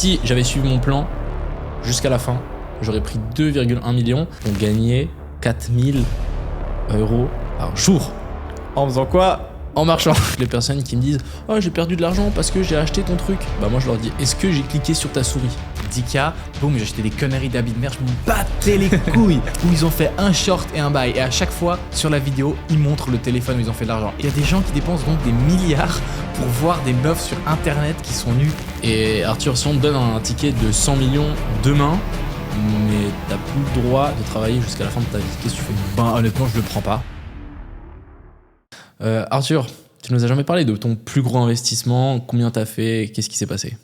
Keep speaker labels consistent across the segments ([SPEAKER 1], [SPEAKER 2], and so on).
[SPEAKER 1] Si j'avais suivi mon plan jusqu'à la fin, j'aurais pris 2,1 millions pour gagner 4000 euros par jour.
[SPEAKER 2] En faisant quoi?
[SPEAKER 1] En marchant. Les personnes qui me disent « Oh, j'ai perdu de l'argent parce que j'ai acheté ton truc », bah moi je leur dis « Est-ce que j'ai cliqué sur ta souris ?»
[SPEAKER 2] 10K, boum, j'ai acheté des conneries d'habits de merde, je me battais les couilles. Où ils ont fait un short et un bail. Et à chaque fois, sur la vidéo, ils montrent le téléphone où ils ont fait de l'argent. Il y a des gens qui dépensent donc des milliards pour voir des meufs sur internet qui sont nues.
[SPEAKER 1] Et Arthur, si on te donne un ticket de 100 millions demain, mais t'as plus le droit de travailler jusqu'à la fin de ta vie, qu'est-ce que tu fais?
[SPEAKER 2] Ben honnêtement, je le prends pas.
[SPEAKER 1] Arthur, tu nous as jamais parlé de ton plus gros investissement, combien t'as fait, qu'est-ce qui s'est passé?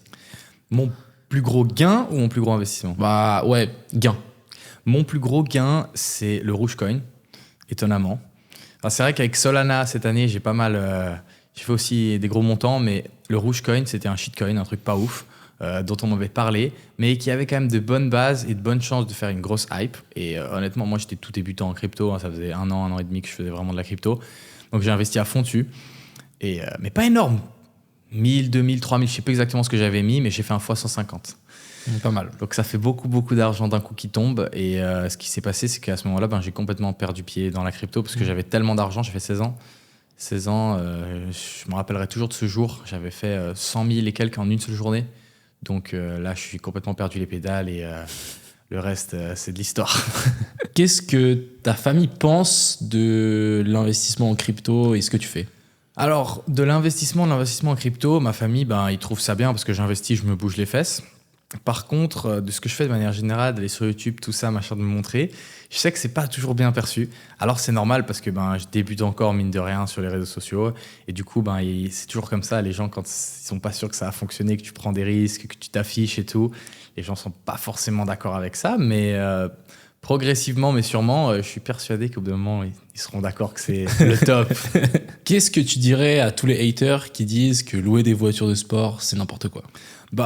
[SPEAKER 2] Mon plus gros gain ou mon plus gros investissement?
[SPEAKER 1] Bah ouais, gain.
[SPEAKER 2] Mon plus gros gain, c'est le Rouge Coin, étonnamment. Alors, c'est vrai qu'avec Solana, cette année, j'ai pas mal... j'ai fait aussi des gros montants, mais le Rouge Coin, c'était un shitcoin, un truc pas ouf, dont on m'avait parlé, mais qui avait quand même de bonnes bases et de bonnes chances de faire une grosse hype. Et honnêtement, moi, j'étais tout débutant en crypto. Hein, ça faisait un an et demi que je faisais vraiment de la crypto. Donc, j'ai investi à fond dessus. Mais pas énorme. 1000, 2000, 3000, je sais pas exactement ce que j'avais mis, mais j'ai fait un fois 150.
[SPEAKER 1] Pas mal.
[SPEAKER 2] Donc ça fait beaucoup d'argent d'un coup qui tombe. Et ce qui s'est passé, c'est qu'à ce moment-là, j'ai complètement perdu pied dans la crypto parce que j'avais tellement d'argent. J'ai fait 16 ans. 16 ans, je me rappellerai toujours de ce jour. J'avais fait 100 000 et quelques en une seule journée. Donc là, je suis complètement perdu les pédales et le reste, c'est de l'histoire.
[SPEAKER 1] Qu'est-ce que ta famille pense de l'investissement en crypto et ce que tu fais?
[SPEAKER 2] Alors, de l'investissement en crypto, ma famille, ils trouvent ça bien parce que j'investis, je me bouge les fesses. Par contre, de ce que je fais de manière générale, d'aller sur YouTube, tout ça, machin, de me montrer, je sais que c'est pas toujours bien perçu. Alors c'est normal parce que je débute encore, mine de rien, sur les réseaux sociaux. Et du coup, c'est toujours comme ça. Les gens, quand ils sont pas sûrs que ça va fonctionner, que tu prends des risques, que tu t'affiches et tout, les gens sont pas forcément d'accord avec ça. Mais progressivement, mais sûrement, je suis persuadé qu'au bout d'un moment, ils seront d'accord que c'est le top.
[SPEAKER 1] Qu'est-ce que tu dirais à tous les haters qui disent que louer des voitures de sport, c'est n'importe quoi?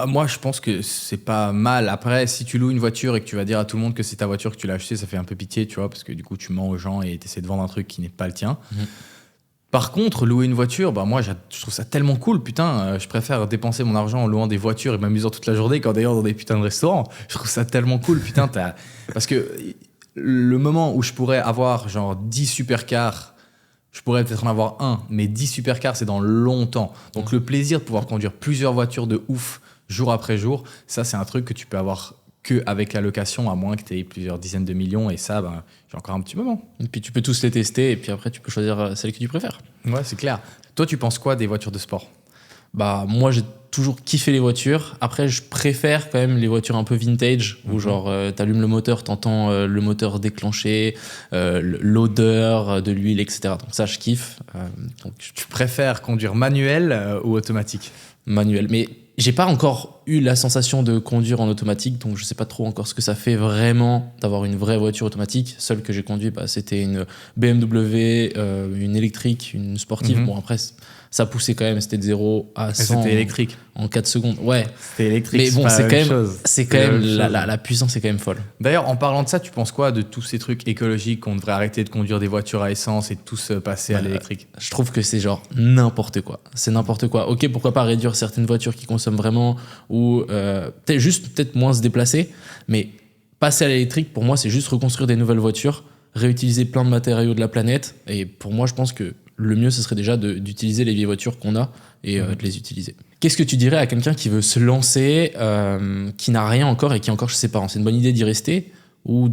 [SPEAKER 2] Moi, je pense que c'est pas mal. Après, si tu loues une voiture et que tu vas dire à tout le monde que c'est ta voiture que tu l'as achetée, ça fait un peu pitié, tu vois, parce que du coup, tu mens aux gens et tu essaies de vendre un truc qui n'est pas le tien. Par contre, louer une voiture, moi, je trouve ça tellement cool. Putain, je préfère dépenser mon argent en louant des voitures et m'amusant toute la journée qu'en d'ailleurs dans des putains de restaurants. Je trouve ça tellement cool. Putain, parce que le moment où je pourrais avoir genre 10 supercars, je pourrais peut-être en avoir un, mais 10 supercars, c'est dans longtemps. Donc le plaisir de pouvoir conduire plusieurs voitures de ouf jour après jour, ça, c'est un truc que tu peux avoir qu'avec la location, à moins que tu aies plusieurs dizaines de millions. Et ça, j'ai encore un petit moment.
[SPEAKER 1] Et puis tu peux tous les tester et puis après, tu peux choisir celle que tu préfères.
[SPEAKER 2] Ouais, c'est clair. Toi, tu penses quoi des voitures de sport?
[SPEAKER 1] Moi, j'ai toujours kiffé les voitures. Après, je préfère quand même les voitures un peu vintage, où genre, t'allumes le moteur, t'entends le moteur déclencher, l'odeur de l'huile, etc. Donc ça, je kiffe.
[SPEAKER 2] Tu préfères conduire manuel ou automatique?
[SPEAKER 1] Manuel. Mais j'ai pas encore eu la sensation de conduire en automatique, donc je sais pas trop encore ce que ça fait vraiment d'avoir une vraie voiture automatique. Celle que j'ai conduite, c'était une BMW, une électrique, une sportive. Bon, après, ça poussait quand même, c'était de 0 à 100
[SPEAKER 2] c'était électrique.
[SPEAKER 1] En 4 secondes. Ouais.
[SPEAKER 2] C'était électrique.
[SPEAKER 1] Mais bon, c'est quand même la puissance est quand même folle.
[SPEAKER 2] D'ailleurs, en parlant de ça, tu penses quoi de tous ces trucs écologiques qu'on devrait arrêter de conduire des voitures à essence et tous passer à l'électrique?
[SPEAKER 1] Je trouve que c'est genre n'importe quoi. C'est n'importe quoi. Ok, pourquoi pas réduire certaines voitures qui consomment vraiment ou peut-être moins se déplacer, mais passer à l'électrique, pour moi, c'est juste reconstruire des nouvelles voitures, réutiliser plein de matériaux de la planète. Et pour moi, je pense que le mieux, ce serait déjà d'utiliser les vieilles voitures qu'on a et de les utiliser. Qu'est-ce que tu dirais à quelqu'un qui veut se lancer, qui n'a rien encore et qui est encore chez ses parents? C'est une bonne idée d'y rester ou...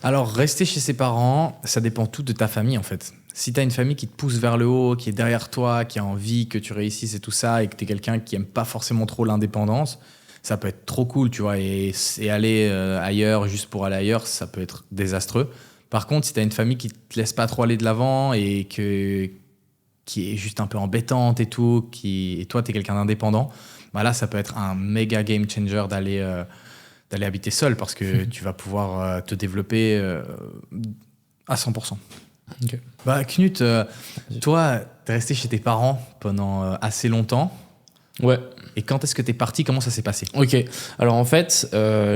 [SPEAKER 2] Alors, rester chez ses parents, ça dépend tout de ta famille, en fait. Si tu as une famille qui te pousse vers le haut, qui est derrière toi, qui a envie que tu réussisses et tout ça, et que tu es quelqu'un qui aime pas forcément trop l'indépendance, ça peut être trop cool, tu vois. Et aller ailleurs juste pour aller ailleurs, ça peut être désastreux. Par contre, si tu as une famille qui te laisse pas trop aller de l'avant et qui est juste un peu embêtante et tout, et toi, tu es quelqu'un d'indépendant, là, ça peut être un méga game changer d'aller habiter seul parce que tu vas pouvoir te développer à 100%.
[SPEAKER 1] Okay.
[SPEAKER 2] Knut, toi, t'es resté chez tes parents pendant assez longtemps.
[SPEAKER 1] Ouais.
[SPEAKER 2] Et quand est-ce que t'es parti? Comment ça s'est passé?
[SPEAKER 1] Ok, alors en fait,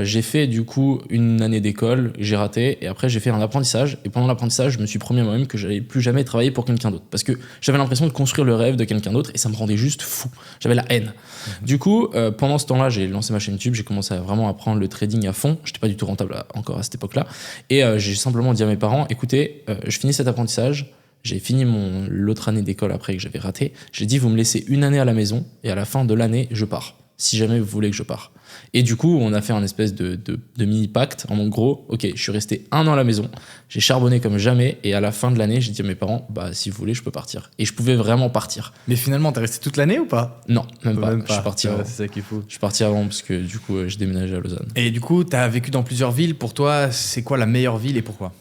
[SPEAKER 1] j'ai fait du coup une année d'école, j'ai raté, et après j'ai fait un apprentissage, et pendant l'apprentissage, je me suis promis à moi-même que j'allais plus jamais travailler pour quelqu'un d'autre, parce que j'avais l'impression de construire le rêve de quelqu'un d'autre, et ça me rendait juste fou, j'avais la haine. Du coup, pendant ce temps-là, j'ai lancé ma chaîne YouTube, j'ai commencé à vraiment apprendre le trading à fond, j'étais pas du tout rentable encore à cette époque-là, et j'ai simplement dit à mes parents, écoutez, je finis cet apprentissage, j'ai fini l'autre année d'école après que j'avais raté, j'ai dit vous me laissez une année à la maison, et à la fin de l'année, je pars. Si jamais vous voulez que je parte. Et du coup, on a fait un espèce de mini-pacte. En gros, ok, je suis resté 1 an à la maison, j'ai charbonné comme jamais, et à la fin de l'année, j'ai dit à mes parents, bah si vous voulez, je peux partir. Et je pouvais vraiment partir.
[SPEAKER 2] Mais finalement, t'es resté toute l'année ou pas?
[SPEAKER 1] Non, même pas. Je suis parti avant.
[SPEAKER 2] C'est ça qu'il faut.
[SPEAKER 1] Je suis parti avant parce que du coup, je déménageais à Lausanne.
[SPEAKER 2] Et du coup, t'as vécu dans plusieurs villes. Pour toi, c'est quoi la meilleure ville et pourquoi?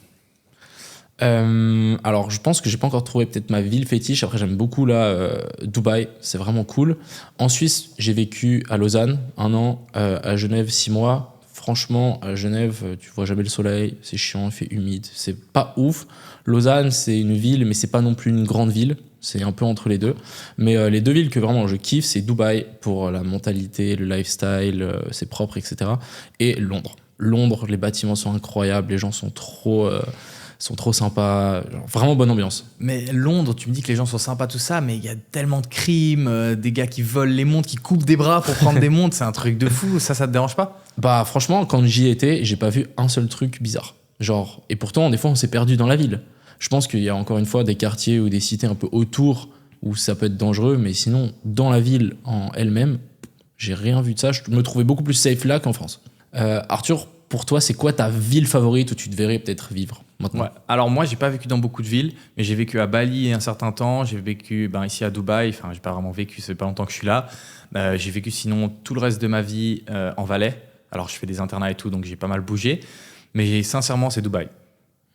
[SPEAKER 1] Alors, je pense que j'ai pas encore trouvé peut-être ma ville fétiche. Après, j'aime beaucoup là, Dubaï, c'est vraiment cool. En Suisse, j'ai vécu à Lausanne 1 an, à Genève 6 mois. Franchement, à Genève, tu vois jamais le soleil, c'est chiant, il fait humide, c'est pas ouf. Lausanne, c'est une ville, mais c'est pas non plus une grande ville. C'est un peu entre les deux. Mais les 2 villes que vraiment je kiffe, c'est Dubaï pour la mentalité, le lifestyle, c'est propre, etc. Et Londres. Londres, les bâtiments sont incroyables, les gens sont trop sympas, genre, vraiment bonne ambiance.
[SPEAKER 2] Mais Londres, tu me dis que les gens sont sympas, tout ça, mais il y a tellement de crimes, des gars qui volent les montres, qui coupent des bras pour prendre des montres, c'est un truc de fou. Ça te dérange pas?
[SPEAKER 1] Bah franchement, quand j'y étais, j'ai pas vu un seul truc bizarre. Genre, et pourtant, des fois, on s'est perdu dans la ville. Je pense qu'il y a encore une fois des quartiers ou des cités un peu autour où ça peut être dangereux, mais sinon, dans la ville en elle-même, j'ai rien vu de ça. Je me trouvais beaucoup plus safe là qu'en France. Arthur, pour toi, c'est quoi ta ville favorite où tu te verrais peut-être vivre maintenant?
[SPEAKER 2] Ouais. Alors moi, j'ai pas vécu dans beaucoup de villes, mais j'ai vécu à Bali un certain temps. J'ai vécu ici à Dubaï. Enfin, j'ai pas vraiment vécu, c'est pas longtemps que je suis là. J'ai vécu sinon tout le reste de ma vie en Valais. Alors je fais des internats et tout, donc j'ai pas mal bougé. Mais sincèrement, c'est Dubaï.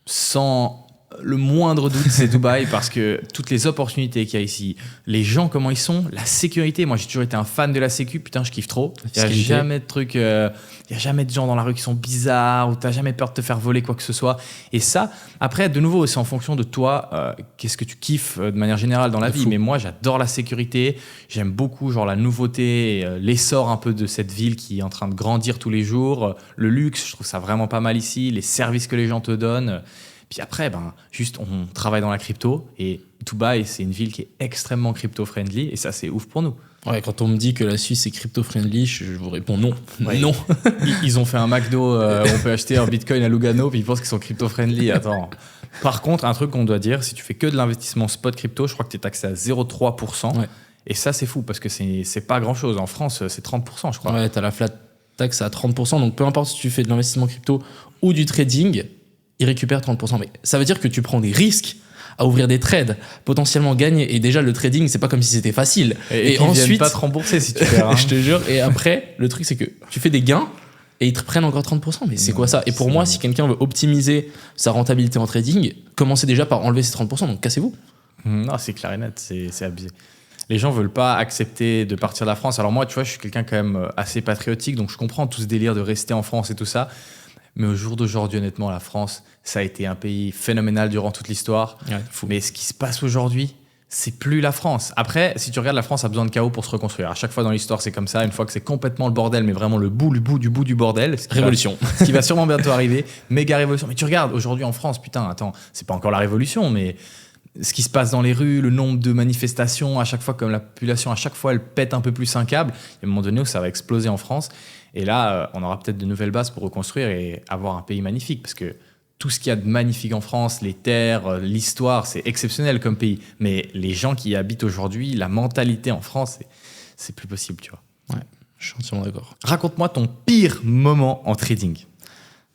[SPEAKER 2] Sans le moindre doute, c'est Dubaï parce que toutes les opportunités qu'il y a ici, les gens, comment ils sont, la sécurité. Moi, j'ai toujours été un fan de la sécu. Putain, je kiffe trop. Il n'y a jamais de trucs, il y a jamais de gens dans la rue qui sont bizarres ou tu n'as jamais peur de te faire voler quoi que ce soit. Et ça, après, de nouveau, c'est en fonction de toi, qu'est-ce que tu kiffes de manière générale dans la vie. Mais moi, j'adore la sécurité. J'aime beaucoup genre la nouveauté, l'essor un peu de cette ville qui est en train de grandir tous les jours. Le luxe, je trouve ça vraiment pas mal ici. Les services que les gens te donnent. Puis après, juste on travaille dans la crypto et Dubaï, c'est une ville qui est extrêmement crypto-friendly et ça, c'est ouf pour nous.
[SPEAKER 1] Ouais, quand on me dit que la Suisse est crypto-friendly, je vous réponds non.
[SPEAKER 2] Ouais.
[SPEAKER 1] Non.
[SPEAKER 2] Ils ont fait un McDo où on peut acheter un bitcoin à Lugano puis ils pensent qu'ils sont crypto-friendly. Attends. Par contre, un truc qu'on doit dire, si tu fais que de l'investissement spot crypto, je crois que tu es taxé à 0,3%. Ouais. Et ça, c'est fou parce que c'est pas grand-chose. En France, c'est 30%, je crois.
[SPEAKER 1] Ouais, tu as la flat tax à 30%. Donc peu importe si tu fais de l'investissement crypto ou du trading, il récupère 30%. Mais ça veut dire que tu prends des risques à ouvrir des trades, potentiellement gagner. Et déjà, le trading, c'est pas comme si c'était facile.
[SPEAKER 2] Et ensuite, viennent pas te rembourser si tu perds. Hein.
[SPEAKER 1] Je te jure. Et après, le truc, c'est que tu fais des gains et ils te prennent encore 30%. Mais c'est quoi ça? Et pour moi, si quelqu'un veut optimiser sa rentabilité en trading, commencez déjà par enlever ces 30%. Donc cassez-vous.
[SPEAKER 2] Non, c'est clair et net. C'est abusé. Les gens veulent pas accepter de partir de la France. Alors moi, tu vois, je suis quelqu'un quand même assez patriotique, donc je comprends tout ce délire de rester en France et tout ça. Mais au jour d'aujourd'hui, honnêtement, la France, ça a été un pays phénoménal durant toute l'histoire. Ouais, mais ce qui se passe aujourd'hui, c'est plus la France. Après, si tu regardes, la France a besoin de chaos pour se reconstruire. À chaque fois dans l'histoire, c'est comme ça. Une fois que c'est complètement le bordel, mais vraiment le bout du bordel.
[SPEAKER 1] Révolution.
[SPEAKER 2] Ce qui va sûrement bientôt arriver. Méga révolution. Mais tu regardes, aujourd'hui en France, putain, attends, c'est pas encore la révolution, mais ce qui se passe dans les rues, le nombre de manifestations, à chaque fois, comme la population, à chaque fois, elle pète un peu plus un câble. Il y a un moment donné où ça va exploser en France. Et là, on aura peut-être de nouvelles bases pour reconstruire et avoir un pays magnifique. Parce que tout ce qu'il y a de magnifique en France, les terres, l'histoire, c'est exceptionnel comme pays. Mais les gens qui y habitent aujourd'hui, la mentalité en France, c'est plus possible, tu vois.
[SPEAKER 1] Ouais, je suis entièrement d'accord.
[SPEAKER 2] Raconte-moi ton pire moment en trading.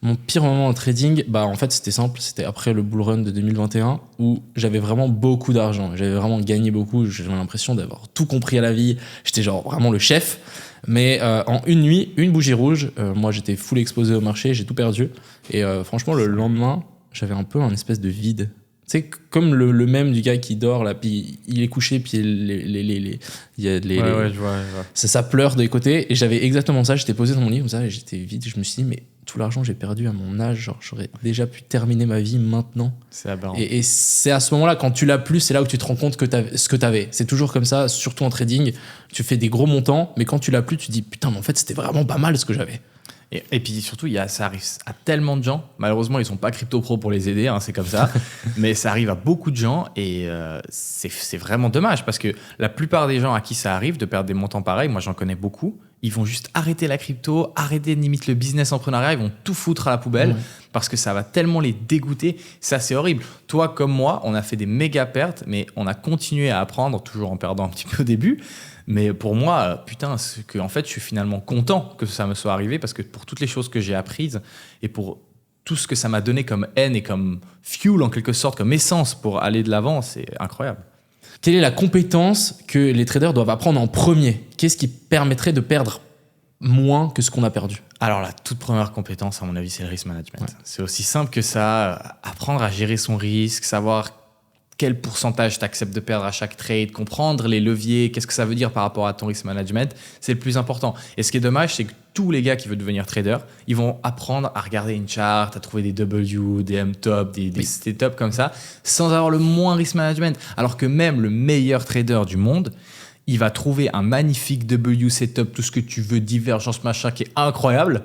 [SPEAKER 1] Mon pire moment en trading, en fait, c'était simple. C'était après le bull run de 2021 où j'avais vraiment beaucoup d'argent. J'avais vraiment gagné beaucoup. J'avais l'impression d'avoir tout compris à la vie. J'étais genre vraiment le chef. Mais en une nuit, une bougie rouge, moi j'étais full exposé au marché, j'ai tout perdu. Et franchement, le lendemain, j'avais un peu un espèce de vide C'est comme le mème du gars qui dort, là, puis il est couché, puis il y a
[SPEAKER 2] je vois.
[SPEAKER 1] ça pleure des côtés. Et j'avais exactement ça, j'étais posé dans mon lit comme ça, et j'étais vide. Je me suis dit, mais tout l'argent que j'ai perdu à mon âge, genre, j'aurais déjà pu terminer ma vie maintenant.
[SPEAKER 2] C'est aberrant.
[SPEAKER 1] Et c'est à ce moment-là, quand tu l'as plus, c'est là où tu te rends compte que ce que t'avais. C'est toujours comme ça, surtout en trading. Tu fais des gros montants, mais quand tu l'as plus, tu te dis, putain, mais en fait, c'était vraiment pas mal ce que j'avais.
[SPEAKER 2] Et puis surtout, ça arrive à tellement de gens. Malheureusement, ils sont pas crypto pro pour les aider, hein, c'est comme ça. Mais ça arrive à beaucoup de gens et c'est vraiment dommage parce que la plupart des gens à qui ça arrive de perdre des montants pareils, moi j'en connais beaucoup, ils vont juste arrêter la crypto, arrêter limite le business entrepreneuriat, ils vont tout foutre à la poubelle parce que ça va tellement les dégoûter. Ça, c'est horrible. Toi comme moi, on a fait des méga pertes, mais on a continué à apprendre, toujours en perdant un petit peu au début. Mais pour moi, putain, c'est que en fait, je suis finalement content que ça me soit arrivé parce que pour toutes les choses que j'ai apprises et pour tout ce que ça m'a donné comme haine et comme fuel en quelque sorte, comme essence pour aller de l'avant, c'est incroyable.
[SPEAKER 1] Quelle est la compétence que les traders doivent apprendre en premier? Qu'est-ce qui permettrait de perdre moins que ce qu'on a perdu?
[SPEAKER 2] Alors la toute première compétence, à mon avis, c'est le risk management. Ouais. C'est aussi simple que ça, apprendre à gérer son risque, savoir quel pourcentage tu acceptes de perdre à chaque trade, comprendre les leviers, qu'est-ce que ça veut dire par rapport à ton risk management, c'est le plus important. Et ce qui est dommage, c'est que tous les gars qui veulent devenir trader, ils vont apprendre à regarder une chart, à trouver des W, des M-top, des C-top comme ça, sans avoir le moins risk management. Alors que même le meilleur trader du monde, il va trouver un magnifique W, C-top, tout ce que tu veux, divergence, machin, qui est incroyable,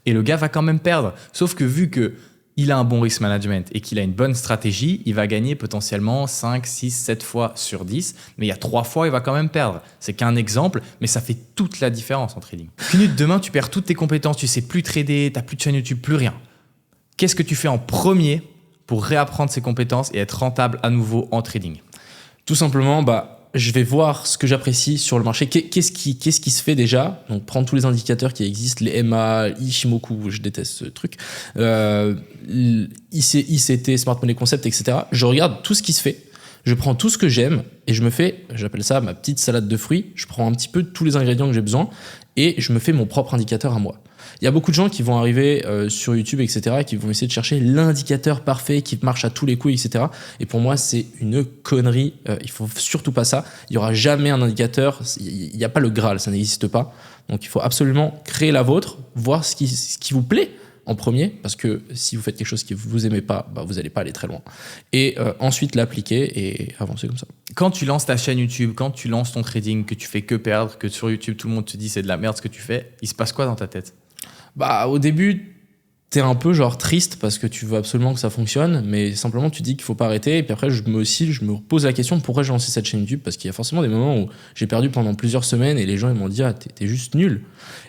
[SPEAKER 2] et le gars va quand même perdre. Sauf que vu que il a un bon risk management et qu'il a une bonne stratégie, il va gagner potentiellement 5, 6, 7 fois sur 10, mais il y a 3 fois, il va quand même perdre. C'est qu'un exemple, mais ça fait toute la différence en trading. Minute demain, tu perds toutes tes compétences, tu sais plus trader, tu n'as plus de chaîne YouTube, plus rien. Qu'est-ce que tu fais en premier pour réapprendre ces compétences et être rentable à nouveau en trading?
[SPEAKER 1] Tout simplement, je vais voir ce que j'apprécie sur le marché. Qu'est-ce qui se fait déjà? Donc, prendre tous les indicateurs qui existent, les MA, Ishimoku, je déteste ce truc, ICT, Smart Money Concept, etc. Je regarde tout ce qui se fait. Je prends tout ce que j'aime et je me fais, j'appelle ça ma petite salade de fruits. Je prends un petit peu tous les ingrédients que j'ai besoin et je me fais mon propre indicateur à moi. Il y a beaucoup de gens qui vont arriver sur YouTube, etc., qui vont essayer de chercher l'indicateur parfait qui marche à tous les coups, etc. Et pour moi, c'est une connerie. Il faut surtout pas ça. Il y aura jamais un indicateur. Il n'y a pas le Graal, ça n'existe pas. Donc, il faut absolument créer la vôtre, voir ce qui vous plaît en premier, parce que si vous faites quelque chose que vous aimez pas, vous n'allez pas aller très loin. Et ensuite, l'appliquer et avancer comme ça.
[SPEAKER 2] Quand tu lances ta chaîne YouTube, quand tu lances ton trading, que tu fais que perdre, que sur YouTube, tout le monde te dit c'est de la merde ce que tu fais, il se passe quoi dans ta tête?
[SPEAKER 1] Au début, t'es un peu genre triste parce que tu veux absolument que ça fonctionne, mais simplement tu dis qu'il faut pas arrêter. Et puis après, je me pose la question pourquoi j'ai lancé cette chaîne YouTube, parce qu'il y a forcément des moments où j'ai perdu pendant plusieurs semaines et les gens ils m'ont dit t'es juste nul.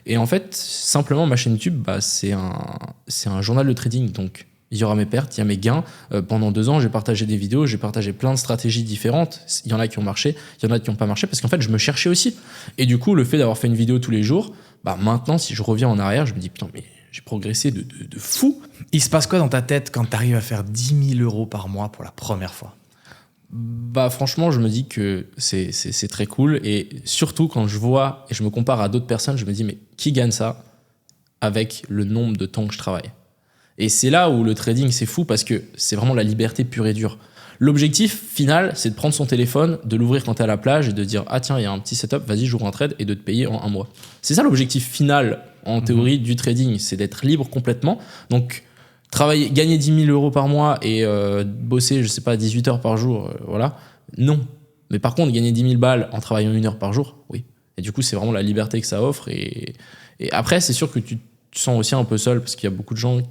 [SPEAKER 1] Et en fait, simplement ma chaîne YouTube, c'est un journal de trading, donc il y aura mes pertes, il y a mes gains. Pendant 2 ans, j'ai partagé des vidéos, j'ai partagé plein de stratégies différentes. Il y en a qui ont marché, il y en a qui n'ont pas marché, parce qu'en fait, je me cherchais aussi. Et du coup, le fait d'avoir fait une vidéo tous les jours, maintenant, si je reviens en arrière, je me dis, putain, mais j'ai progressé de fou.
[SPEAKER 2] Il se passe quoi dans ta tête quand tu arrives à faire 10 000 euros par mois pour la première fois?
[SPEAKER 1] Franchement, je me dis que c'est très cool. Et surtout, quand je vois et je me compare à d'autres personnes, je me dis, mais qui gagne ça avec le nombre de temps que je travaille? Et c'est là où le trading, c'est fou parce que c'est vraiment la liberté pure et dure. L'objectif final, c'est de prendre son téléphone, de l'ouvrir quand t'es à la plage et de dire « Ah tiens, il y a un petit setup, vas-y, j'ouvre un trade » et de te payer en 1 mois. C'est ça l'objectif final, en théorie, du trading, c'est d'être libre complètement. Donc, gagner 10 000 euros par mois et bosser, 18 heures par jour, voilà, non. Mais par contre, gagner 10 000 balles en travaillant 1 heure par jour, oui. Et du coup, c'est vraiment la liberté que ça offre. Et après, c'est sûr que tu te sens aussi un peu seul parce qu'il y a beaucoup de gens...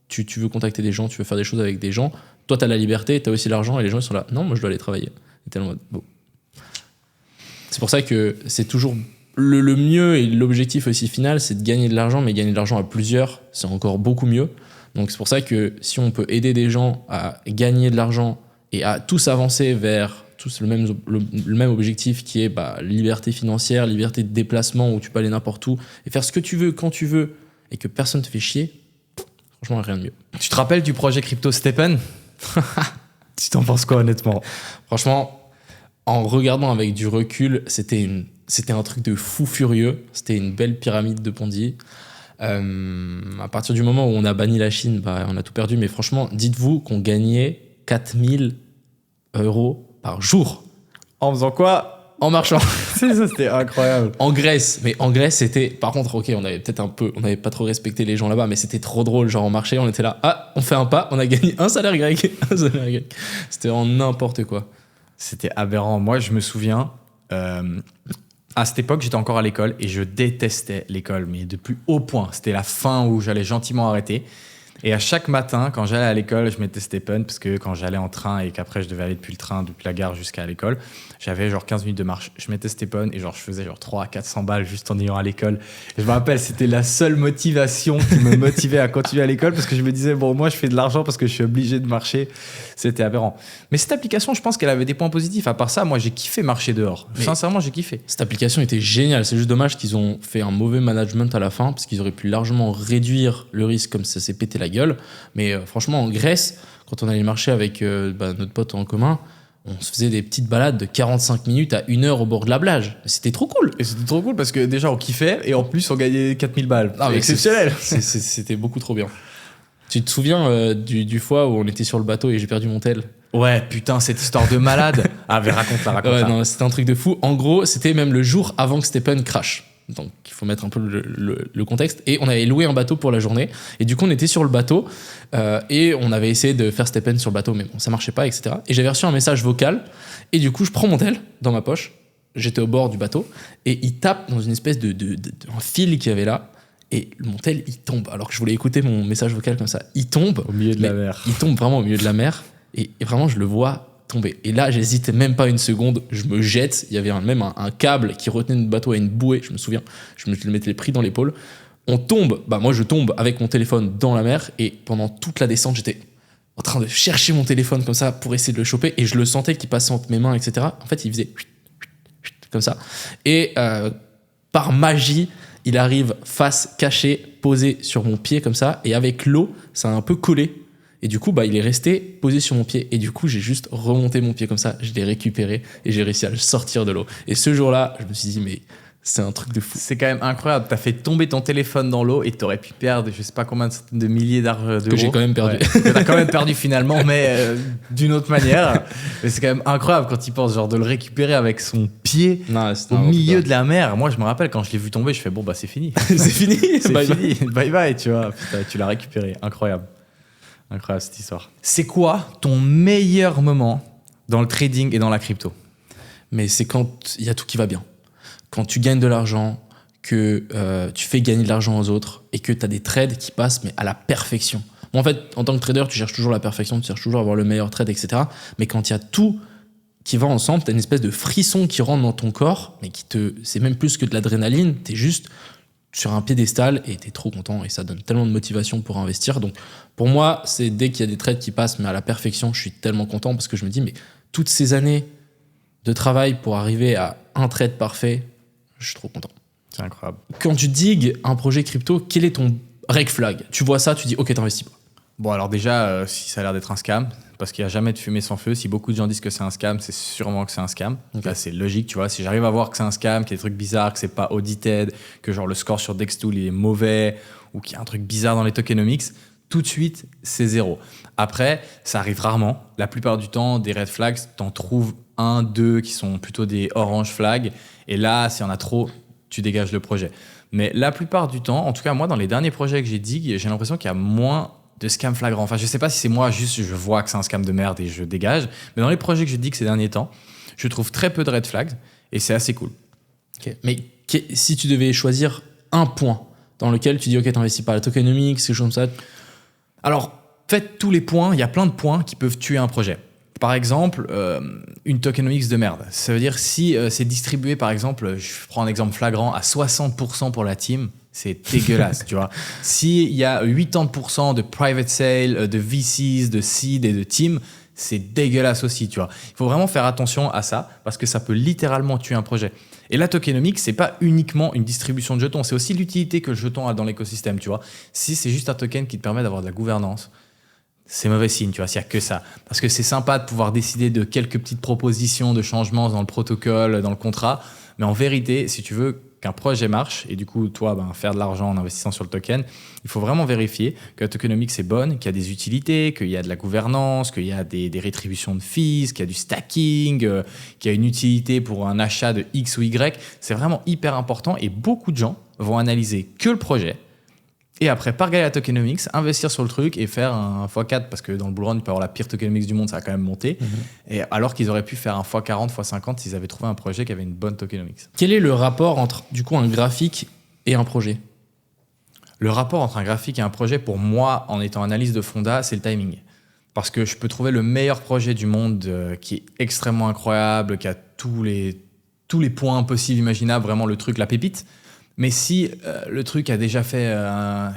[SPEAKER 1] Tu veux contacter des gens, tu veux faire des choses avec des gens. Toi, tu as la liberté, tu as aussi l'argent et les gens ils sont là. Non, moi, je dois aller travailler. Et t'es en mode, bon. C'est pour ça que c'est toujours le mieux et l'objectif aussi final, c'est de gagner de l'argent, mais gagner de l'argent à plusieurs, c'est encore beaucoup mieux. Donc, c'est pour ça que si on peut aider des gens à gagner de l'argent et à tous avancer vers tous le même objectif qui est liberté financière, liberté de déplacement où tu peux aller n'importe où et faire ce que tu veux quand tu veux et que personne te fait chier, franchement, rien de mieux.
[SPEAKER 2] Tu te rappelles du projet Crypto Stephen? Tu t'en penses quoi, honnêtement?
[SPEAKER 1] Franchement, en regardant avec du recul, c'était un truc de fou furieux. C'était une belle pyramide de Ponzi. À partir du moment où on a banni la Chine, on a tout perdu. Mais franchement, dites-vous qu'on gagnait 4 000 euros par jour
[SPEAKER 2] En faisant quoi?
[SPEAKER 1] en marchant.
[SPEAKER 2] Ça, c'était incroyable.
[SPEAKER 1] En Grèce, mais en Grèce, c'était. Par contre, ok, on avait pas trop respecté les gens là-bas, mais c'était trop drôle. Genre, on marchait, on était là, ah, on fait un pas, on a gagné un salaire grec. Un salaire grec. C'était en n'importe quoi.
[SPEAKER 2] C'était aberrant. Moi, je me souviens, à cette époque, j'étais encore à l'école et je détestais l'école, mais de plus haut point. C'était la fin où j'allais gentiment arrêter. Et à chaque matin, quand j'allais à l'école, je mettais Stephen, parce que quand j'allais en train et qu'après je devais aller depuis le train, depuis la gare jusqu'à l'école, j'avais genre 15 minutes de marche. Je mettais Stephen et genre je faisais genre 300 à 400 balles juste en ayant à l'école. Et je me rappelle, c'était la seule motivation qui me motivait à continuer à l'école, parce que je me disais, bon, moi je fais de l'argent parce que je suis obligé de marcher. C'était aberrant. Mais cette application, je pense qu'elle avait des points positifs. À part ça, moi j'ai kiffé marcher dehors.
[SPEAKER 1] Mais
[SPEAKER 2] sincèrement, j'ai kiffé.
[SPEAKER 1] Cette application était géniale. C'est juste dommage qu'ils ont fait un mauvais management à la fin, parce qu'ils auraient pu largement réduire le risque comme ça s'est pété la gueule. Mais franchement, en Grèce, quand on allait marcher avec notre pote en commun, on se faisait des petites balades de 45 minutes à 1 heure au bord de la plage. C'était trop cool.
[SPEAKER 2] Et c'était trop cool parce que déjà on kiffait et en plus on gagnait 4000 balles.
[SPEAKER 1] Ah, mais
[SPEAKER 2] exceptionnel.
[SPEAKER 1] C'était beaucoup trop bien. Tu te souviens du fois où on était sur le bateau et j'ai perdu mon tel?
[SPEAKER 2] Ouais, putain, cette histoire de malade. Ah, mais raconte-la.
[SPEAKER 1] Ouais, non, c'était un truc de fou. En gros, c'était même le jour avant que Stephen crash. Donc, il faut mettre un peu le contexte. Et on avait loué un bateau pour la journée. Et du coup, on était sur le bateau et on avait essayé de faire Stephen sur le bateau, mais bon, ça marchait pas, etc. Et j'avais reçu un message vocal. Et du coup, je prends mon tel dans ma poche. J'étais au bord du bateau et il tape dans une espèce un fil qu'il y avait là. Et mon tel, il tombe. Alors que je voulais écouter mon message vocal comme ça. Il tombe.
[SPEAKER 2] Au milieu de la mer.
[SPEAKER 1] Il tombe vraiment au milieu de la mer. Et vraiment, je le vois tomber. Et là, j'hésite même pas une seconde. Je me jette. Il y avait même un câble qui retenait notre bateau à une bouée. Je me souviens. Je me le mettais pris dans l'épaule. On tombe. Bah, moi, je tombe avec mon téléphone dans la mer. Et pendant toute la descente, j'étais en train de chercher mon téléphone comme ça pour essayer de le choper. Et je le sentais qui passait entre mes mains, etc. En fait, il faisait comme ça. Et par magie, il arrive face cachée, posé sur mon pied comme ça. Et avec l'eau, ça a un peu collé. Et du coup, bah, il est resté posé sur mon pied. Et du coup, j'ai juste remonté mon pied comme ça. Je l'ai récupéré et j'ai réussi à le sortir de l'eau. Et ce jour-là, je me suis dit, mais c'est un truc de fou.
[SPEAKER 2] C'est quand même incroyable. T'as fait tomber ton téléphone dans l'eau et t'aurais pu perdre, je sais pas combien de milliers d'euros.
[SPEAKER 1] Que j'ai quand même perdu.
[SPEAKER 2] Ouais, que t'as quand même perdu finalement, mais d'une autre manière. Mais c'est quand même incroyable quand il pense, genre, de le récupérer avec son pied au milieu de la mer. Moi, je me rappelle quand je l'ai vu tomber, je fais, bon, bah, c'est fini.
[SPEAKER 1] C'est fini.
[SPEAKER 2] C'est
[SPEAKER 1] bye
[SPEAKER 2] fini. Bye bye, tu vois. Putain, tu l'as récupéré. Incroyable. Incroyable cette histoire. C'est quoi ton meilleur moment dans le trading et dans la crypto?
[SPEAKER 1] Mais c'est quand il y a tout qui va bien. Quand tu gagnes de l'argent, que tu fais gagner de l'argent aux autres et que tu as des trades qui passent mais à la perfection. Bon, en fait, en tant que trader, tu cherches toujours la perfection, tu cherches toujours à avoir le meilleur trade, etc. Mais quand il y a tout qui va ensemble, tu as une espèce de frisson qui rentre dans ton corps, mais c'est même plus que de l'adrénaline, tu es juste sur un piédestal et tu es trop content et ça donne tellement de motivation pour investir. Donc pour moi, c'est dès qu'il y a des trades qui passent mais à la perfection, je suis tellement content parce que je me dis, mais toutes ces années de travail pour arriver à un trade parfait, je suis trop content.
[SPEAKER 2] C'est incroyable.
[SPEAKER 1] Quand tu digues un projet crypto, quel est ton red flag? Tu vois ça, tu dis ok, t'investis pas.
[SPEAKER 2] Bon, alors déjà, si ça a l'air d'être un scam, parce qu'il n'y a jamais de fumée sans feu, si beaucoup de gens disent que c'est un scam, c'est sûrement que c'est un scam.
[SPEAKER 1] Okay.
[SPEAKER 2] Là, c'est logique, tu vois. Si j'arrive à voir que c'est un scam, qu'il y a des trucs bizarres, que c'est pas audited, que genre le score sur Dextool il est mauvais, ou qu'il y a un truc bizarre dans les tokenomics, tout de suite, c'est 0. Après, ça arrive rarement. La plupart du temps, des red flags, t'en trouves 1, 2 qui sont plutôt des orange flags. Et là, s'il y en a trop, tu dégages le projet. Mais la plupart du temps, en tout cas, moi, dans les derniers projets que j'ai dig, j'ai l'impression qu'il y a moins de scams flagrants. Enfin, je sais pas si c'est moi, juste je vois que c'est un scam de merde et je dégage. Mais dans les projets que je dig ces derniers temps, je trouve très peu de red flags et c'est assez cool.
[SPEAKER 1] Okay. Mais si tu devais choisir un point dans lequel tu dis ok, t'investis pas, la tokenomics, quelque chose comme ça.
[SPEAKER 2] Alors, faites tous les points, il y a plein de points qui peuvent tuer un projet. Par exemple, une tokenomics de merde. Ça veut dire si c'est distribué, par exemple, je prends un exemple flagrant, à 60% pour la team, c'est dégueulasse, tu vois. S'il y a 80% de private sale, de VCs, de seed et de team, c'est dégueulasse aussi, tu vois. Il faut vraiment faire attention à ça parce que ça peut littéralement tuer un projet. Et la tokenomics, c'est pas uniquement une distribution de jetons, c'est aussi l'utilité que le jeton a dans l'écosystème, tu vois. Si c'est juste un token qui te permet d'avoir de la gouvernance, c'est mauvais signe, tu vois, s'il n'y a que ça. Parce que c'est sympa de pouvoir décider de quelques petites propositions de changements dans le protocole, dans le contrat, mais en vérité, si tu veux qu'un projet marche, et du coup, toi, faire de l'argent en investissant sur le token, il faut vraiment vérifier que la tokenomics est bonne, qu'il y a des utilités, qu'il y a de la gouvernance, qu'il y a des rétributions de fees, qu'il y a du stacking, qu'il y a une utilité pour un achat de X ou Y. C'est vraiment hyper important, et beaucoup de gens vont analyser que le projet, et après, pas regarder la tokenomics, investir sur le truc et faire un x4, parce que dans le bull run, tu peux avoir la pire tokenomics du monde, ça va quand même monter. Et alors qu'ils auraient pu faire un x40, x50 s'ils avaient trouvé un projet qui avait une bonne tokenomics.
[SPEAKER 1] Quel est le rapport entre, du coup, un graphique et un projet ?
[SPEAKER 2] Le rapport entre un graphique et un projet, pour moi, en étant analyste de fonda, c'est le timing. Parce que je peux trouver le meilleur projet du monde qui est extrêmement incroyable, qui a tous les points possibles, imaginables, vraiment le truc, la pépite. Mais si le truc a déjà fait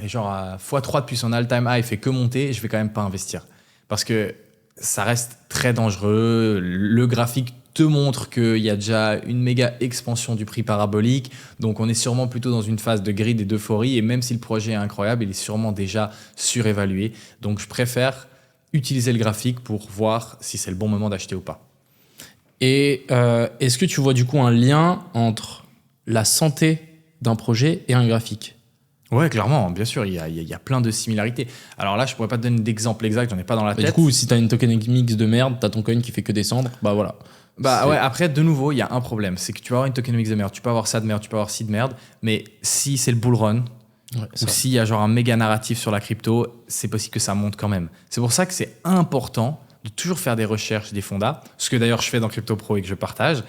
[SPEAKER 2] genre à x3 depuis son all-time high, fait que monter, je vais quand même pas investir. Parce que ça reste très dangereux. Le graphique te montre qu'il y a déjà une méga expansion du prix parabolique. Donc on est sûrement plutôt dans une phase de grid et d'euphorie. Et même si le projet est incroyable, il est sûrement déjà surévalué. Donc je préfère utiliser le graphique pour voir si c'est le bon moment d'acheter ou pas.
[SPEAKER 1] Et est-ce que tu vois du coup un lien entre la santé d'un projet et un graphique ?
[SPEAKER 2] Ouais, clairement, bien sûr, il y a plein de similarités. Alors là, je pourrais pas te donner d'exemple exact, j'en ai pas dans la tête.
[SPEAKER 1] Du coup, si t'as une tokenomics de merde, t'as ton coin qui fait que descendre, bah voilà.
[SPEAKER 2] Ouais, après, de nouveau, il y a un problème, c'est que tu vas avoir une tokenomics de merde, tu peux avoir ça de merde, tu peux avoir ci de merde, mais si c'est le bull run, ou s'il y a genre un méga narratif sur la crypto, c'est possible que ça monte quand même. C'est pour ça que c'est important de toujours faire des recherches des fondas, ce que d'ailleurs je fais dans Crypto Pro et que je partage,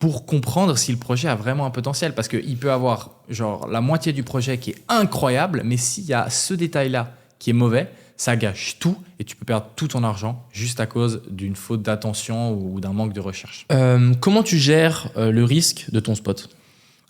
[SPEAKER 2] pour comprendre si le projet a vraiment un potentiel. Parce qu'il peut avoir genre la moitié du projet qui est incroyable, mais s'il y a ce détail-là qui est mauvais, ça gâche tout et tu peux perdre tout ton argent juste à cause d'une faute d'attention ou d'un manque de recherche.
[SPEAKER 1] Comment tu gères le risque de ton spot ?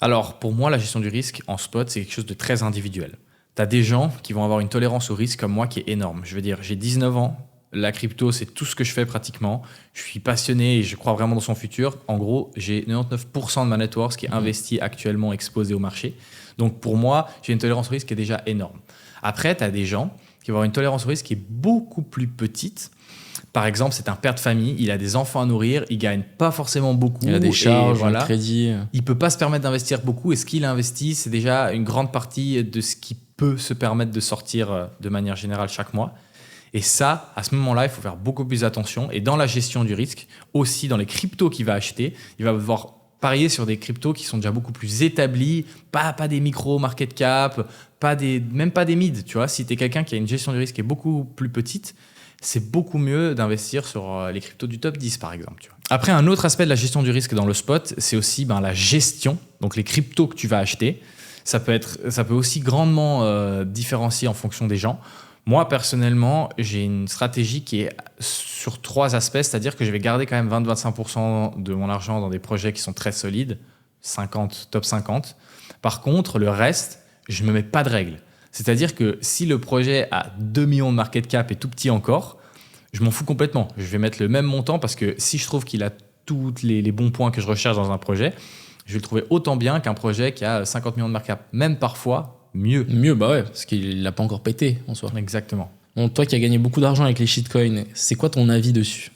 [SPEAKER 2] Alors, pour moi, la gestion du risque en spot, c'est quelque chose de très individuel. Tu as des gens qui vont avoir une tolérance au risque comme moi qui est énorme. Je veux dire, j'ai 19 ans. La crypto, c'est tout ce que je fais pratiquement. Je suis passionné et je crois vraiment dans son futur. En gros, j'ai 99% de ma net worth qui est investi actuellement, exposé au marché. Donc pour moi, j'ai une tolérance au risque qui est déjà énorme. Après, tu as des gens qui vont avoir une tolérance au risque qui est beaucoup plus petite. Par exemple, c'est un père de famille, il a des enfants à nourrir, il gagne pas forcément beaucoup.
[SPEAKER 1] Il a des charges,
[SPEAKER 2] voilà.
[SPEAKER 1] un crédit.
[SPEAKER 2] Il peut pas se permettre d'investir beaucoup et ce qu'il investit, c'est déjà une grande partie de ce qu'il peut se permettre de sortir de manière générale chaque mois. Et ça, à ce moment-là, il faut faire beaucoup plus attention. Et dans la gestion du risque, aussi dans les cryptos qu'il va acheter, il va devoir parier sur des cryptos qui sont déjà beaucoup plus établis, pas des micro market cap, même pas des mid. Tu vois, si tu es quelqu'un qui a une gestion du risque qui est beaucoup plus petite, c'est beaucoup mieux d'investir sur les cryptos du top 10, par exemple. Tu vois. Après, un autre aspect de la gestion du risque dans le spot, c'est aussi la gestion, donc les cryptos que tu vas acheter. Ça peut aussi grandement différencier en fonction des gens. Moi, personnellement, j'ai une stratégie qui est sur 3 aspects, c'est-à-dire que je vais garder quand même 20-25% de mon argent dans des projets qui sont très solides, top 50. Par contre, le reste, je ne me mets pas de règles. C'est-à-dire que si le projet a 2 millions de market cap et tout petit encore, je m'en fous complètement. Je vais mettre le même montant parce que si je trouve qu'il a tous les bons points que je recherche dans un projet, je vais le trouver autant bien qu'un projet qui a 50 millions de market cap. Même parfois, mieux.
[SPEAKER 1] Mieux, bah ouais, parce qu'il l'a pas encore pété en soi.
[SPEAKER 2] Exactement.
[SPEAKER 1] Bon, toi qui as gagné beaucoup d'argent avec les shitcoins, c'est quoi ton avis dessus ?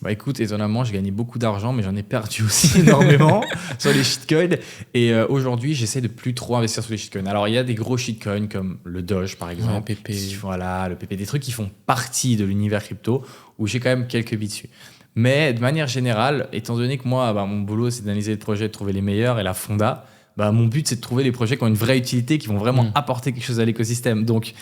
[SPEAKER 2] Bah écoute, étonnamment, j'ai gagné beaucoup d'argent, mais j'en ai perdu aussi énormément sur les shitcoins. Et aujourd'hui, j'essaie de plus trop investir sur les shitcoins. Alors, il y a des gros shitcoins comme le Doge, par exemple.
[SPEAKER 1] Ouais, PP.
[SPEAKER 2] Voilà, le PP, des trucs qui font partie de l'univers crypto, où j'ai quand même quelques billes dessus. Mais de manière générale, étant donné que moi, mon boulot, c'est d'analyser les projets, de trouver les meilleurs et la fonda, mon but, c'est de trouver les projets qui ont une vraie utilité, qui vont vraiment apporter quelque chose à l'écosystème. Donc,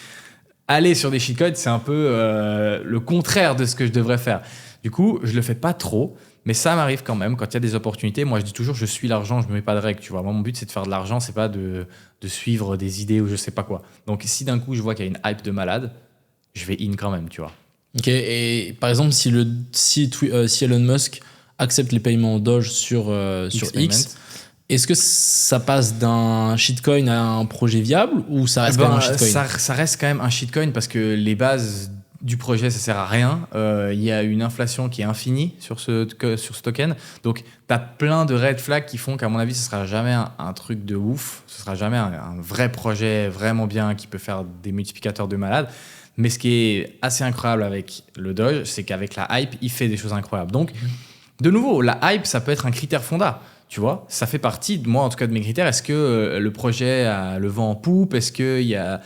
[SPEAKER 2] aller sur des shitcoins, c'est un peu le contraire de ce que je devrais faire. Du coup, je le fais pas trop, mais ça m'arrive quand même. Quand il y a des opportunités, moi, je dis toujours, je suis l'argent, je me mets pas de règles. Tu vois, moi, mon but, c'est de faire de l'argent, c'est pas de suivre des idées ou je sais pas quoi. Donc, si d'un coup, je vois qu'il y a une hype de malade, je vais in quand même, tu vois.
[SPEAKER 1] Ok, et par exemple, si Elon Musk accepte les paiements en Doge sur X, est-ce que ça passe d'un shitcoin à un projet viable ou ça reste quand même un shitcoin ?
[SPEAKER 2] Ça reste quand même un shitcoin parce que les bases du projet, ça sert à rien. Il y a une inflation qui est infinie sur ce token. Donc, tu as plein de red flags qui font qu'à mon avis, ce sera jamais un truc de ouf. Ce sera jamais un vrai projet vraiment bien qui peut faire des multiplicateurs de malade. Mais ce qui est assez incroyable avec le Doge, c'est qu'avec la hype, il fait des choses incroyables. Donc, de nouveau, la hype, ça peut être un critère fonda. Tu vois, ça fait partie, moi en tout cas, de mes critères. Est-ce que le projet a le vent en poupe? Est-ce qu'il y a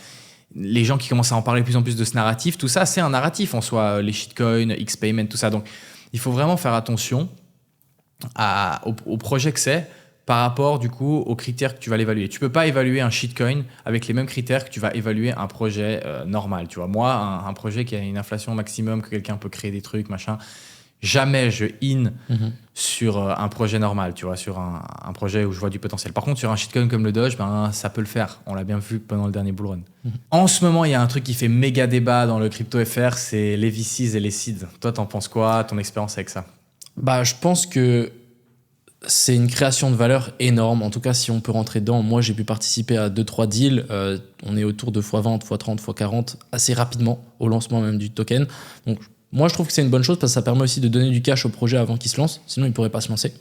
[SPEAKER 2] les gens qui commencent à en parler de plus en plus de ce narratif? Tout ça, c'est un narratif en soi, les shitcoins, X-Payment, tout ça. Donc, il faut vraiment faire attention au projet que c'est par rapport, du coup, aux critères que tu vas l'évaluer. Tu peux pas évaluer un shitcoin avec les mêmes critères que tu vas évaluer un projet normal. Tu vois, moi, un projet qui a une inflation maximum, que quelqu'un peut créer des trucs, machin, jamais je sur un projet normal, tu vois, sur un projet où je vois du potentiel. Par contre, sur un shitcoin comme le Doge, ben, ça peut le faire. On l'a bien vu pendant le dernier bull run. En ce moment, il y a un truc qui fait méga débat dans le crypto FR, c'est les VCs et les seeds. Toi, t'en penses quoi? Ton expérience avec ça?
[SPEAKER 1] Bah, je pense que c'est une création de valeur énorme. En tout cas, si on peut rentrer dedans, moi j'ai pu participer à 2-3 deals. On est autour de x20, x30, x40 assez rapidement au lancement même du token. Donc moi je trouve que c'est une bonne chose parce que ça permet aussi de donner du cash au projet avant qu'il se lance. Sinon il ne pourrait pas se lancer.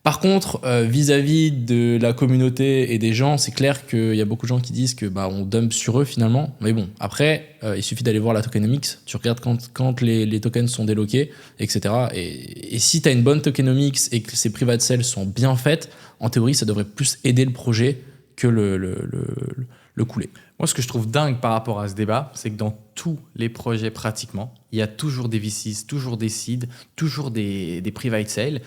[SPEAKER 1] Par contre, vis-à-vis de la communauté et des gens, c'est clair qu'il y a beaucoup de gens qui disent que bah, on dump sur eux finalement. Mais bon, après, il suffit d'aller voir la tokenomics. Tu regardes quand les tokens sont déloqués, etc. Et si tu as une bonne tokenomics et que ces private sales sont bien faites, en théorie, ça devrait plus aider le projet que le couler.
[SPEAKER 2] Moi, ce que je trouve dingue par rapport à ce débat, c'est que dans tous les projets pratiquement, il y a toujours des VCs, toujours des seeds, toujours des private sales.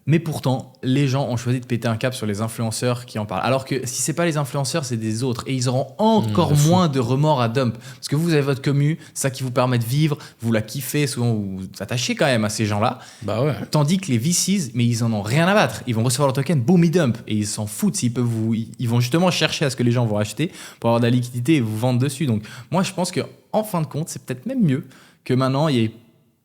[SPEAKER 2] Mais pourtant, les gens ont choisi de péter un cap sur les influenceurs qui en parlent. Alors que si c'est pas les influenceurs, c'est des autres. Et ils auront encore moins de remords à dump. Parce que vous avez votre commu, c'est ça qui vous permet de vivre, vous la kiffez, souvent vous vous attachez quand même à ces gens-là.
[SPEAKER 1] Bah ouais.
[SPEAKER 2] Tandis que les VCs, mais ils en ont rien à battre. Ils vont recevoir leur token, boum, ils dump. Et ils s'en foutent s'ils peuvent ils vont justement chercher à ce que les gens vont acheter pour avoir de la liquidité et vous vendre dessus. Donc moi, je pense qu'en fin de compte, c'est peut-être même mieux que maintenant, il y ait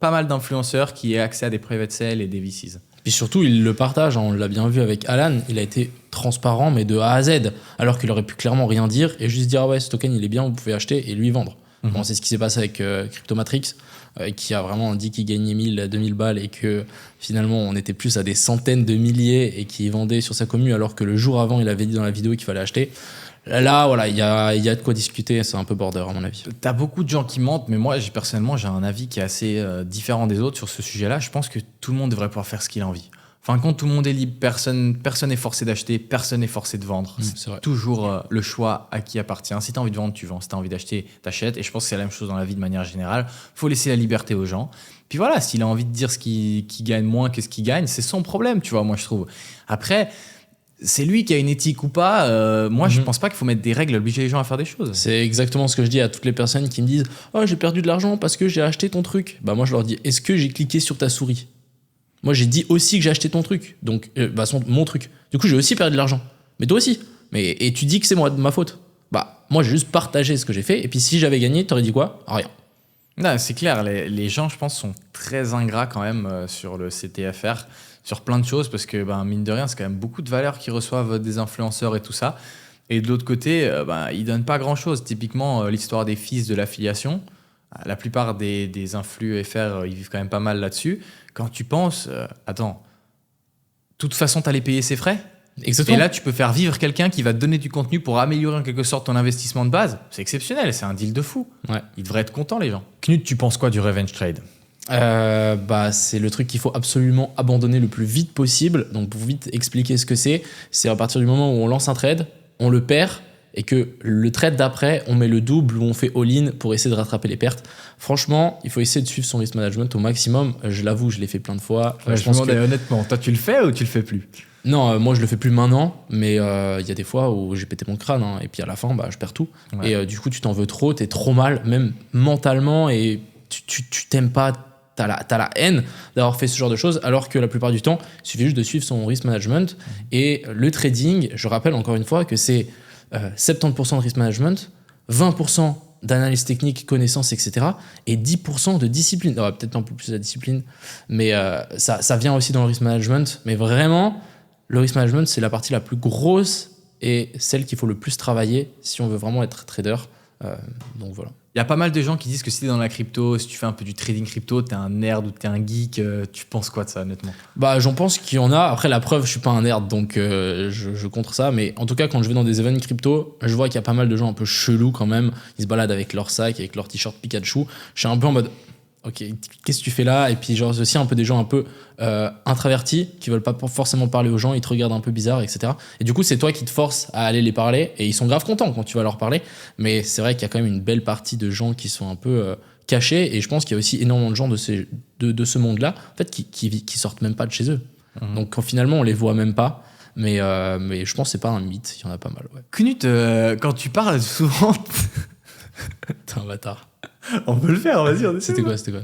[SPEAKER 2] pas mal d'influenceurs qui aient accès à des private sales et des VCs.
[SPEAKER 1] Puis surtout, il le partage, on l'a bien vu avec Alan, il a été transparent, mais de A à Z, alors qu'il aurait pu clairement rien dire et juste dire ah ouais, ce token il est bien, vous pouvez acheter et lui vendre. Bon, c'est ce qui s'est passé avec Cryptomatrix, qui a vraiment dit qu'il gagnait 1000, 2000 balles et que finalement on était plus à des centaines de milliers et qu'il vendait sur sa commu alors que le jour avant il avait dit dans la vidéo qu'il fallait acheter. Là, voilà, il y a de quoi discuter, c'est un peu border à mon avis.
[SPEAKER 2] T'as beaucoup de gens qui mentent, mais moi, personnellement, j'ai un avis qui est assez différent des autres sur ce sujet-là. Je pense que tout le monde devrait pouvoir faire ce qu'il a envie. Enfin, quand tout le monde est libre, personne n'est forcé d'acheter, personne n'est forcé de vendre. C'est vrai. Toujours le choix à qui appartient. Si t'as envie de vendre, tu vends. Si t'as envie d'acheter, t'achètes. Et je pense que c'est la même chose dans la vie de manière générale. Faut laisser la liberté aux gens. Puis voilà, s'il a envie de dire ce qui gagne moins que ce qu'il gagne, c'est son problème, tu vois, moi, je trouve. Après, c'est lui qui a une éthique ou pas. Moi, je pense pas qu'il faut mettre des règles, obliger les gens à faire des choses.
[SPEAKER 1] C'est exactement ce que je dis à toutes les personnes qui me disent « Oh, j'ai perdu de l'argent parce que j'ai acheté ton truc. » Bah moi, je leur dis « Est-ce que j'ai cliqué sur ta souris ?» Moi, j'ai dit aussi que j'ai acheté ton truc. Donc, mon truc. Du coup, j'ai aussi perdu de l'argent. Mais toi aussi. Et tu dis que c'est moi, de ma faute. Bah, moi, j'ai juste partagé ce que j'ai fait. Et puis, si j'avais gagné, t'aurais dit quoi? Rien.
[SPEAKER 2] Non, c'est clair. Les gens, je pense, sont très ingrats quand même sur le CTFR. Sur plein de choses, parce que mine de rien, c'est quand même beaucoup de valeurs qu'ils reçoivent des influenceurs et tout ça. Et de l'autre côté, ils donnent pas grand-chose. Typiquement, l'histoire des fees de l'affiliation, la plupart des influx FR, ils vivent quand même pas mal là-dessus. Quand tu penses, attends, de toute façon, tu allais payer ses frais.
[SPEAKER 1] Exactement.
[SPEAKER 2] Et là, tu peux faire vivre quelqu'un qui va te donner du contenu pour améliorer en quelque sorte ton investissement de base. C'est exceptionnel, c'est un deal de fou.
[SPEAKER 1] Ouais.
[SPEAKER 2] Ils devraient être contents, les gens. Knut, tu penses quoi du revenge trade?
[SPEAKER 1] C'est le truc qu'il faut absolument abandonner le plus vite possible. Donc pour vite expliquer ce que c'est à partir du moment où on lance un trade, on le perd et que le trade d'après, on met le double ou on fait all-in pour essayer de rattraper les pertes. Franchement, il faut essayer de suivre son risk management au maximum. Je l'avoue, je l'ai fait plein de fois.
[SPEAKER 2] Je me demandais honnêtement, toi tu le fais ou tu le fais plus?
[SPEAKER 1] Non, moi je le fais plus maintenant, mais il y a des fois où j'ai pété mon crâne et puis à la fin, je perds tout. Ouais. Et du coup, tu t'en veux trop, t'es trop mal, même mentalement, et tu t'aimes pas. T'as la haine d'avoir fait ce genre de choses, alors que la plupart du temps, il suffit juste de suivre son risk management. Et le trading, je rappelle encore une fois que c'est 70% de risk management, 20% d'analyse technique, connaissances, etc. et 10% de discipline. Peut-être un peu plus la discipline, mais ça vient aussi dans le risk management. Mais vraiment, le risk management, c'est la partie la plus grosse et celle qu'il faut le plus travailler si on veut vraiment être trader. Donc voilà.
[SPEAKER 2] Il y a pas mal de gens qui disent que si tu es dans la crypto, si tu fais un peu du trading crypto, tu es un nerd ou tu es un geek. Tu penses quoi de ça, honnêtement?
[SPEAKER 1] J'en pense qu'il y en a. Après, la preuve, je suis pas un nerd, donc je contre ça. Mais en tout cas, quand je vais dans des events crypto, je vois qu'il y a pas mal de gens un peu chelous quand même. Ils se baladent avec leur sac, avec leur t-shirt Pikachu. Je suis un peu en mode... ok, qu'est-ce que tu fais là? Et puis genre aussi un peu des gens un peu introvertis qui veulent pas forcément parler aux gens, ils te regardent un peu bizarre, etc. Et du coup c'est toi qui te forces à aller les parler et ils sont grave contents quand tu vas leur parler. Mais c'est vrai qu'il y a quand même une belle partie de gens qui sont un peu cachés, et je pense qu'il y a aussi énormément de gens de ce monde-là en fait qui sortent même pas de chez eux. Donc finalement on les voit même pas. Mais je pense que c'est pas un mythe, il y en a pas mal. Ouais.
[SPEAKER 2] Knut, quand tu parles souvent.
[SPEAKER 1] T'es un bâtard.
[SPEAKER 2] On peut le faire, vas-y, on essaie.
[SPEAKER 1] C'était quoi?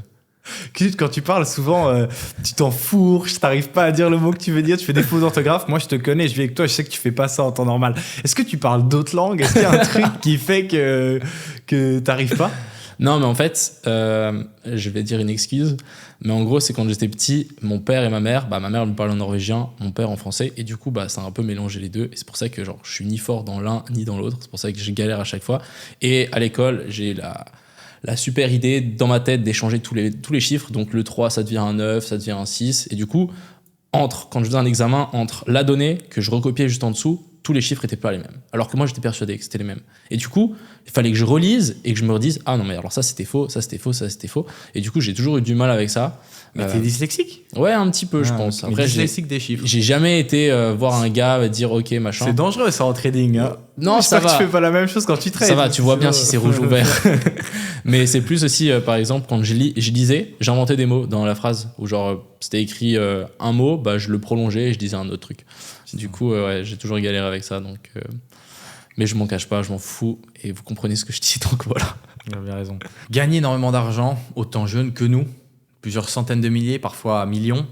[SPEAKER 2] Knut, quand tu parles souvent, tu t'enfourches, t'arrives pas à dire le mot que tu veux dire, tu fais des fautes d'orthographe. Moi, je te connais, je vis avec toi, je sais que tu fais pas ça en temps normal. Est-ce que tu parles d'autres langues? Est-ce qu'il y a un truc qui fait que t'arrives pas?
[SPEAKER 1] Non, mais en fait, je vais dire une excuse, mais en gros, c'est quand j'étais petit, mon père et ma mère me parlait en norvégien, mon père en français, et du coup, ça a un peu mélangé les deux, et c'est pour ça que genre, je suis ni fort dans l'un ni dans l'autre, c'est pour ça que je galère à chaque fois. Et à l'école, j'ai la super idée dans ma tête d'échanger tous les chiffres, donc le 3, ça devient un 9, ça devient un 6, et du coup, quand je faisais un examen, entre la donnée que je recopiais juste en dessous, tous les chiffres étaient pas les mêmes. Alors que moi, j'étais persuadé que c'était les mêmes. Et du coup, il fallait que je relise et que je me redise, ah non, mais alors ça c'était faux, ça c'était faux, ça c'était faux. Et du coup, j'ai toujours eu du mal avec ça.
[SPEAKER 2] Mais t'es dyslexique?
[SPEAKER 1] Ouais, un petit peu, je pense.
[SPEAKER 2] Après, dyslexique des chiffres.
[SPEAKER 1] J'ai jamais été voir un gars dire ok, machin.
[SPEAKER 2] C'est dangereux ça en trading. Hein.
[SPEAKER 1] Non, ça va.
[SPEAKER 2] Tu fais pas la même chose quand tu trades.
[SPEAKER 1] Ça va, tu vois bien si c'est rouge ou vert. Mais c'est plus aussi, par exemple, quand je lisais, j'inventais des mots dans la phrase où genre c'était écrit un mot, je le prolongeais et je disais un autre truc. Du coup, ouais, j'ai toujours galéré avec ça, donc. Mais je m'en cache pas, je m'en fous et vous comprenez ce que je dis, donc voilà.
[SPEAKER 2] Vous avez raison. Gagner énormément d'argent, autant jeune que nous, plusieurs centaines de milliers, parfois millions,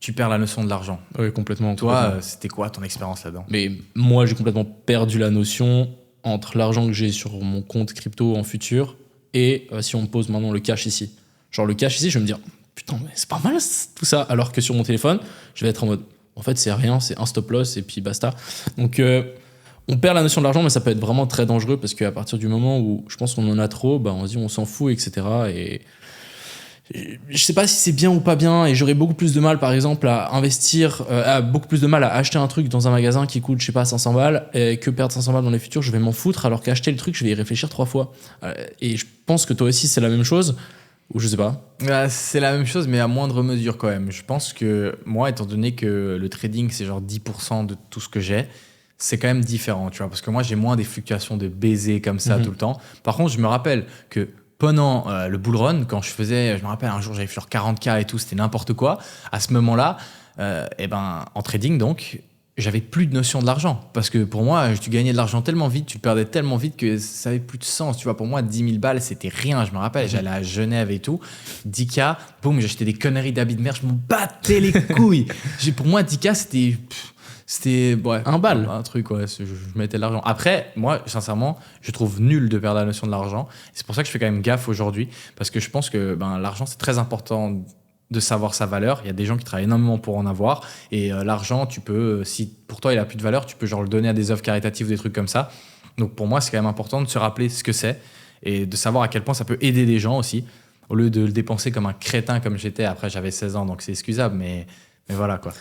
[SPEAKER 2] tu perds la notion de l'argent.
[SPEAKER 1] Oui, complètement.
[SPEAKER 2] Toi, c'était quoi ton expérience là-dedans?
[SPEAKER 1] Mais moi, j'ai complètement perdu la notion entre l'argent que j'ai sur mon compte crypto en futur et si on me pose maintenant le cash ici. Genre le cash ici, je vais me dire, putain, mais c'est pas mal tout ça. Alors que sur mon téléphone, je vais être en mode, en fait, c'est rien, c'est un stop loss et puis basta. Donc, on perd la notion de l'argent, mais ça peut être vraiment très dangereux parce qu'à partir du moment où je pense qu'on en a trop, on se dit on s'en fout, etc. Et je sais pas si c'est bien ou pas bien, et j'aurais beaucoup plus de mal, par exemple, à investir, beaucoup plus de mal à acheter un truc dans un magasin qui coûte, je sais pas, 500 balles, et que perdre 500 balles dans les futurs, je vais m'en foutre, alors qu'acheter le truc, je vais y réfléchir 3 fois. Et je pense que toi aussi, c'est la même chose. Ou je sais pas.
[SPEAKER 2] C'est la même chose, mais à moindre mesure quand même. Je pense que moi, étant donné que le trading, c'est genre 10% de tout ce que j'ai, c'est quand même différent, tu vois. Parce que moi, j'ai moins des fluctuations de baisers comme ça tout le temps. Par contre, je me rappelle que pendant le bull run, quand je me rappelle un jour, j'avais fait genre 40K et tout, c'était n'importe quoi. À ce moment-là, en trading, donc, j'avais plus de notion de l'argent. Parce que pour moi, tu gagnais de l'argent tellement vite, tu le perdais tellement vite que ça avait plus de sens. Tu vois, pour moi, 10 000 balles, c'était rien. Je me rappelle, j'allais à Genève et tout. 10K, boum, j'achetais des conneries d'habits de merde, je m'en battais les couilles. Pour moi, 10K, c'était
[SPEAKER 1] un bal.
[SPEAKER 2] Un truc, ouais, je mettais de l'argent. Après, moi, sincèrement, je trouve nul de perdre la notion de l'argent. C'est pour ça que je fais quand même gaffe aujourd'hui. Parce que je pense que l'argent, c'est très important de savoir sa valeur. Il y a des gens qui travaillent énormément pour en avoir, et l'argent, tu peux, si pour toi il a plus de valeur, tu peux genre le donner à des œuvres caritatives ou des trucs comme ça. Donc pour moi, c'est quand même important de se rappeler ce que c'est et de savoir à quel point ça peut aider des gens aussi, au lieu de le dépenser comme un crétin comme j'étais. Après, j'avais 16 ans, donc c'est excusable, mais voilà quoi.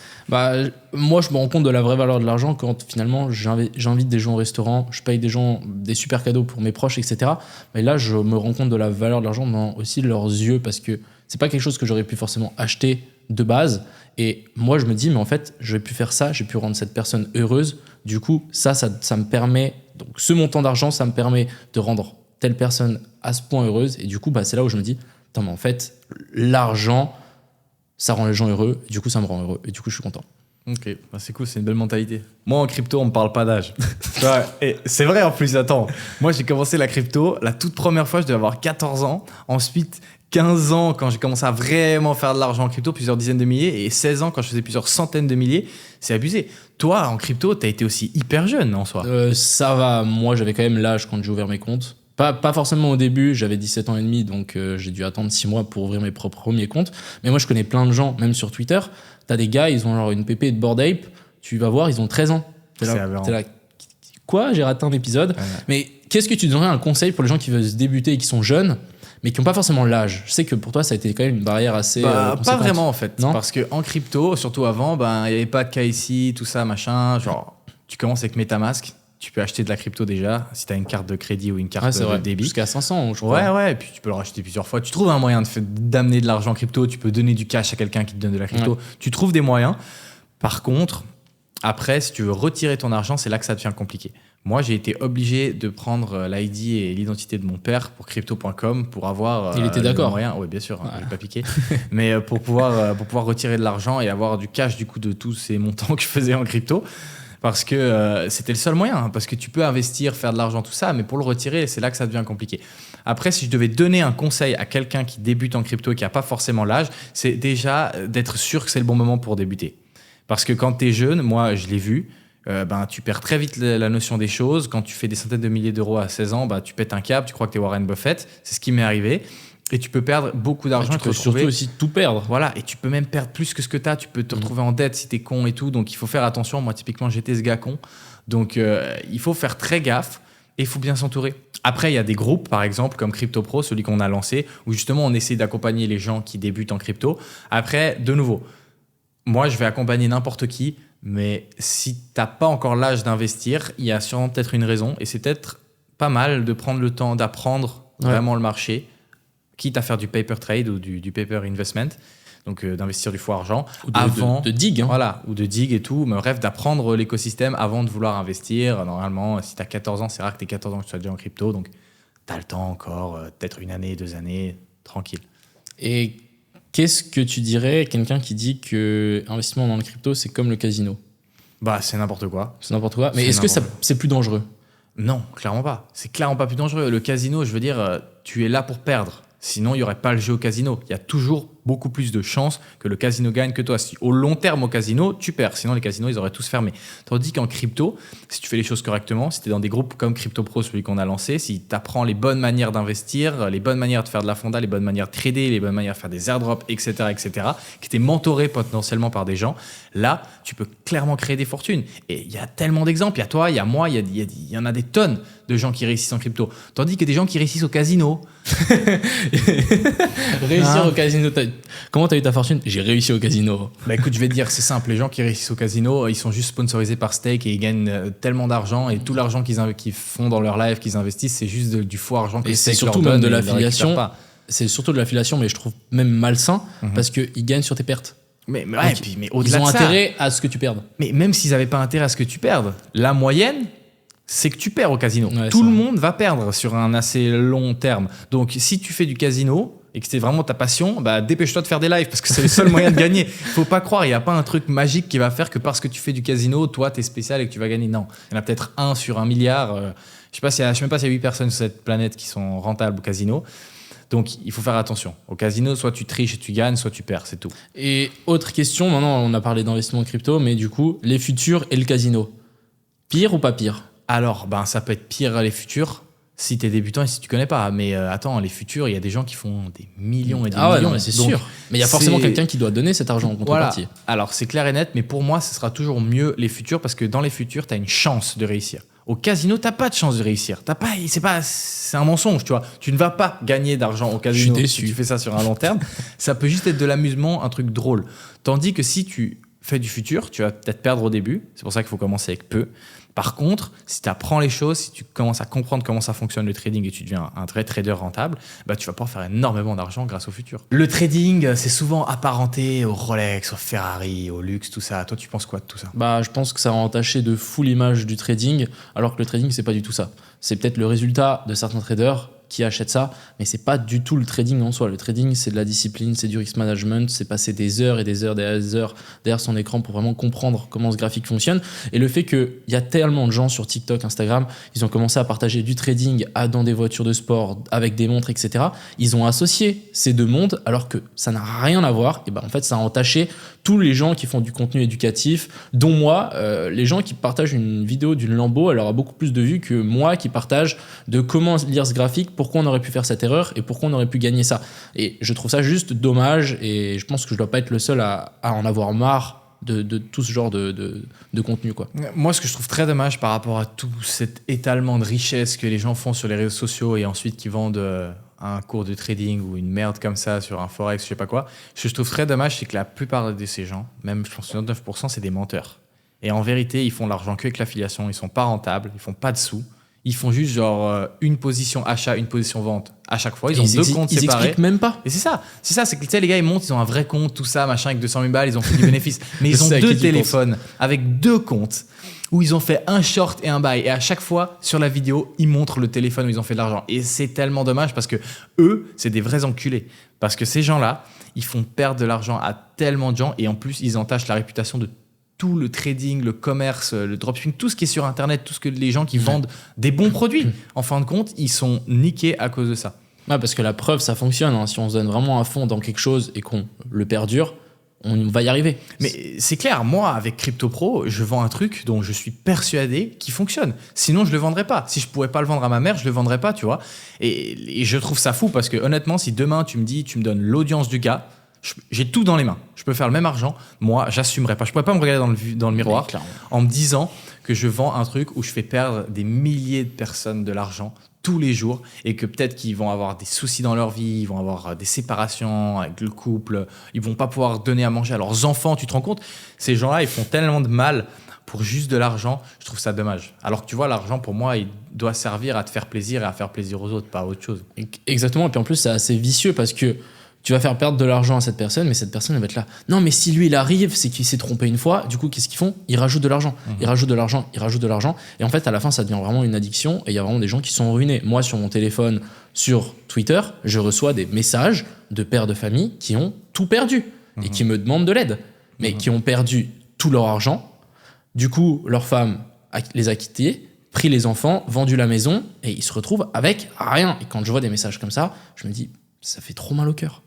[SPEAKER 1] Moi, je me rends compte de la vraie valeur de l'argent quand finalement j'invite des gens au restaurant, je paye des gens des super cadeaux pour mes proches, etc. Mais là, je me rends compte de la valeur de l'argent dans aussi leurs yeux, parce que c'est pas quelque chose que j'aurais pu forcément acheter de base. Et moi, je me dis, mais en fait, j'aurais pu faire ça, j'ai pu rendre cette personne heureuse. Du coup, ça me permet, donc ce montant d'argent, ça me permet de rendre telle personne à ce point heureuse. Et du coup, c'est là où je me dis, attends, mais en fait, l'argent, ça rend les gens heureux. Et du coup, ça me rend heureux. Et du coup, je suis content.
[SPEAKER 2] Ok, c'est cool, c'est une belle mentalité. Moi, en crypto, on me parle pas d'âge. Et c'est vrai en plus, attends. Moi, j'ai commencé la crypto, la toute première fois, je devais avoir 14 ans. Ensuite, 15 ans quand j'ai commencé à vraiment faire de l'argent en crypto, plusieurs dizaines de milliers, et 16 ans quand je faisais plusieurs centaines de milliers. C'est abusé. Toi, en crypto, t'as été aussi hyper jeune en soi.
[SPEAKER 1] Ça va, moi j'avais quand même l'âge quand j'ai ouvert mes comptes. Pas forcément au début, j'avais 17 ans et demi, donc j'ai dû attendre 6 mois pour ouvrir mes propres premiers comptes. Mais moi je connais plein de gens, même sur Twitter, t'as des gars, ils ont genre une pépé de Bored Ape, tu vas voir, ils ont 13 ans. T'es là, quoi, j'ai raté un épisode. Mais qu'est-ce que tu donnerais un conseil pour les gens qui veulent se débuter et qui sont jeunes, mais qui n'ont pas forcément l'âge? Je sais que pour toi, ça a été quand même une barrière assez conséquente.
[SPEAKER 2] Pas vraiment en fait,
[SPEAKER 1] non,
[SPEAKER 2] parce qu'en crypto, surtout avant, il n'y avait pas de KYC, tout ça, machin. Genre, tu commences avec MetaMask, tu peux acheter de la crypto déjà si tu as une carte de crédit ou une carte
[SPEAKER 1] c'est
[SPEAKER 2] de
[SPEAKER 1] vrai.
[SPEAKER 2] débit.
[SPEAKER 1] Jusqu'à 500, je crois.
[SPEAKER 2] Ouais, et puis tu peux le racheter plusieurs fois. Tu trouves un moyen d'amener de l'argent crypto, tu peux donner du cash à quelqu'un qui te donne de la crypto. Tu trouves des moyens. Par contre, après, si tu veux retirer ton argent, c'est là que ça devient compliqué. Moi, j'ai été obligé de prendre l'ID et l'identité de mon père pour crypto.com pour avoir
[SPEAKER 1] Il était d'accord.
[SPEAKER 2] Oui, bien sûr, je vais pas piquer. Mais pour pouvoir retirer de l'argent et avoir du cash du coup de tous ces montants que je faisais en crypto. Parce que c'était le seul moyen. Parce que tu peux investir, faire de l'argent, tout ça, mais pour le retirer, c'est là que ça devient compliqué. Après, si je devais donner un conseil à quelqu'un qui débute en crypto et qui n'a pas forcément l'âge, c'est déjà d'être sûr que c'est le bon moment pour débuter. Parce que quand tu es jeune, moi je l'ai vu, tu perds très vite la notion des choses. Quand tu fais des centaines de milliers d'euros à 16 ans, tu pètes un câble, tu crois que tu es Warren Buffett. C'est ce qui m'est arrivé. Et tu peux perdre beaucoup d'argent.
[SPEAKER 1] Tu peux surtout aussi tout perdre.
[SPEAKER 2] Voilà, et tu peux même perdre plus que ce que tu as. Tu peux te retrouver en dette si tu es con et tout. Donc il faut faire attention. Moi, typiquement, j'étais ce gars con. Donc il faut faire très gaffe et il faut bien s'entourer. Après, il y a des groupes, par exemple, comme Crypto Pro, celui qu'on a lancé, où justement on essaie d'accompagner les gens qui débutent en crypto. Après, de nouveau, moi, je vais accompagner n'importe qui. Mais si tu n'as pas encore l'âge d'investir, il y a sûrement peut-être une raison. Et c'est peut-être pas mal de prendre le temps d'apprendre vraiment le marché, quitte à faire du paper trade ou du paper investment, donc d'investir du faux argent.
[SPEAKER 1] Ou de dig.
[SPEAKER 2] Voilà, ou de dig et tout. Mais bref, d'apprendre l'écosystème avant de vouloir investir. Normalement, si tu as 14 ans, c'est rare que tu aies 14 ans que tu sois déjà en crypto. Donc, tu as le temps encore, peut-être 1 année, 2 années, tranquille.
[SPEAKER 1] Et qu'est-ce que tu dirais à quelqu'un qui dit que investissement dans le crypto, c'est comme le casino?
[SPEAKER 2] C'est n'importe quoi.
[SPEAKER 1] C'est n'importe quoi. Mais est-ce que c'est plus dangereux?
[SPEAKER 2] Non, clairement pas. C'est clairement pas plus dangereux. Le casino, je veux dire, tu es là pour perdre. Sinon, il n'y aurait pas le jeu au casino. Il y a toujours beaucoup plus de chances que le casino gagne que toi. Si au long terme, au casino, tu perds. Sinon, les casinos, ils auraient tous fermé. Tandis qu'en crypto, si tu fais les choses correctement, si tu es dans des groupes comme Crypto Pro, celui qu'on a lancé, si tu apprends les bonnes manières d'investir, les bonnes manières de faire de la fonda, les bonnes manières de trader, les bonnes manières de faire des airdrops, etc., qui étaient mentorés potentiellement par des gens, là, tu peux clairement créer des fortunes. Et il y a tellement d'exemples. Il y a toi, il y a moi, il y en a des tonnes de gens qui réussissent en crypto. Tandis que des gens qui réussissent au casino...
[SPEAKER 1] Réussir au casino, comment t'as eu ta fortune? J'ai réussi au casino.
[SPEAKER 2] Écoute, je vais te dire, c'est simple. Les gens qui réussissent au casino, ils sont juste sponsorisés par Stake et ils gagnent tellement d'argent. Et tout l'argent qu'ils font dans leur live, qu'ils investissent, c'est juste du faux argent que
[SPEAKER 1] c'est
[SPEAKER 2] Stake leur
[SPEAKER 1] surtout
[SPEAKER 2] donne.
[SPEAKER 1] Même de l'affiliation. C'est surtout de l'affiliation, mais je trouve même malsain parce qu'ils gagnent sur tes pertes.
[SPEAKER 2] Mais au-delà
[SPEAKER 1] ils ont
[SPEAKER 2] de ça,
[SPEAKER 1] intérêt à ce que tu perdes.
[SPEAKER 2] Mais même s'ils n'avaient pas intérêt à ce que tu perdes, la moyenne, c'est que tu perds au casino. Tout le monde va perdre sur un assez long terme. Donc, si tu fais du casino et que c'est vraiment ta passion, dépêche-toi de faire des lives parce que c'est le seul moyen de gagner. Faut pas croire, il n'y a pas un truc magique qui va faire que parce que tu fais du casino, toi, tu es spécial et que tu vas gagner. Non, il y en a peut-être 1 sur 1 milliard. Je ne sais même pas s'il y a 8 personnes sur cette planète qui sont rentables au casino. Donc, il faut faire attention. Au casino, soit tu triches et tu gagnes, soit tu perds, c'est tout.
[SPEAKER 1] Et autre question, maintenant, on a parlé d'investissement en crypto, mais du coup, les futurs et le casino, pire ou pas pire?
[SPEAKER 2] Alors, ça peut être pire les futurs si tu es débutant et si tu connais pas. Mais attends, les futurs, il y a des gens qui font des millions et des millions.
[SPEAKER 1] Non, mais c'est sûr. Mais il y a forcément quelqu'un qui doit donner cet argent en contrepartie.
[SPEAKER 2] Voilà. Alors, c'est clair et net, mais pour moi, ce sera toujours mieux les futurs parce que dans les futurs, tu as une chance de réussir. Au casino, tu n'as pas de chance de réussir. C'est un mensonge, tu vois. Tu ne vas pas gagner d'argent au casino si tu fais ça sur un long terme. Ça peut juste être de l'amusement, un truc drôle. Tandis que si tu fais du futur, tu vas peut-être perdre au début. C'est pour ça qu'il faut commencer avec peu. Par contre, si tu apprends les choses, si tu commences à comprendre comment ça fonctionne le trading et tu deviens un vrai trader rentable, tu vas pouvoir faire énormément d'argent grâce au futur. Le trading, c'est souvent apparenté au Rolex, au Ferrari, au luxe, tout ça. Toi, tu penses quoi de tout ça?
[SPEAKER 1] Je pense que ça a entaché de fou l'image du trading, alors que le trading, c'est pas du tout ça. C'est peut-être le résultat de certains traders qui achètent ça, mais c'est pas du tout le trading en soi. Le trading, c'est de la discipline, c'est du risk management, c'est passer des heures et des heures et des heures derrière son écran pour vraiment comprendre comment ce graphique fonctionne. Et le fait qu'il y a tellement de gens sur TikTok, Instagram, ils ont commencé à partager du trading dans des voitures de sport, avec des montres, etc. Ils ont associé ces deux mondes alors que ça n'a rien à voir. Et en fait, ça a entaché tous les gens qui font du contenu éducatif, dont moi. Les gens qui partagent une vidéo d'une Lambo, elle aura beaucoup plus de vues que moi qui partage de comment lire ce graphique, pourquoi on aurait pu faire cette erreur et pourquoi on aurait pu gagner ça. Et je trouve ça juste dommage et je pense que je dois pas être le seul à en avoir marre de tout ce genre de contenu, quoi.
[SPEAKER 2] Moi, ce que je trouve très dommage par rapport à tout cet étalement de richesse que les gens font sur les réseaux sociaux et ensuite qui vendent un cours de trading ou une merde comme ça sur un forex, je sais pas quoi, ce que je trouve très dommage, c'est que la plupart de ces gens, même je pense que 99%, c'est des menteurs. Et en vérité, ils font de l'argent qu'avec l'affiliation. Ils sont pas rentables, ils font pas de sous. Ils font juste une position achat, une position vente à chaque fois. Ils ont deux comptes séparés.
[SPEAKER 1] Ils expliquent même pas.
[SPEAKER 2] Et c'est ça, c'est que tu sais, les gars, ils montent, ils ont un vrai compte, tout ça, machin, avec 200 000 balles, ils ont fait du bénéfice. Mais ils ont deux téléphones avec deux comptes où ils ont fait un short et un buy. Et à chaque fois, sur la vidéo, ils montrent le téléphone où ils ont fait de l'argent. Et c'est tellement dommage parce que eux, c'est des vrais enculés. Parce que ces gens-là, ils font perdre de l'argent à tellement de gens et en plus, ils entachent la réputation de tout le trading, le commerce, le dropshipping, tout ce qui est sur Internet, tout ce que les gens qui vendent des bons produits. En fin de compte, ils sont niqués à cause de ça.
[SPEAKER 1] Ouais, parce que la preuve, ça fonctionne. Hein. Si on se donne vraiment à fond dans quelque chose et qu'on le perdure, on va y arriver.
[SPEAKER 2] Mais c'est clair, moi, avec CryptoPro, je vends un truc dont je suis persuadé qu'il fonctionne. Sinon, je le vendrais pas. Si je pouvais pas le vendre à ma mère, je le vendrais pas, tu vois. Et je trouve ça fou parce que honnêtement, si demain, tu me donnes l'audience du gars, j'ai tout dans les mains. Je peux faire le même argent. Moi, j'assumerais pas. Je pourrais pas me regarder dans le miroir en me disant que je vends un truc où je fais perdre des milliers de personnes de l'argent tous les jours et que peut-être qu'ils vont avoir des soucis dans leur vie, ils vont avoir des séparations avec le couple, ils vont pas pouvoir donner à manger à leurs enfants. Tu te rends compte ? Ces gens-là, ils font tellement de mal pour juste de l'argent. Je trouve ça dommage. Alors que tu vois, l'argent, pour moi, il doit servir à te faire plaisir et à faire plaisir aux autres, pas à autre chose.
[SPEAKER 1] Exactement. Et puis en plus, c'est assez vicieux parce que tu vas faire perdre de l'argent à cette personne, mais cette personne, elle va être là. Non, mais si lui, il arrive, c'est qu'il s'est trompé une fois. Du coup, qu'est-ce qu'ils font ? Ils rajoutent de l'argent. Ils rajoutent de l'argent. Ils rajoutent de l'argent. Et en fait, à la fin, ça devient vraiment une addiction. Et il y a vraiment des gens qui sont ruinés. Moi, sur mon téléphone, sur Twitter, je reçois des messages de pères de famille qui ont tout perdu et qui me demandent de l'aide, mais qui ont perdu tout leur argent. Du coup, leur femme les a quittés, pris les enfants, vendu la maison, et ils se retrouvent avec rien. Et quand je vois des messages comme ça, je me dis, ça fait trop mal au cœur.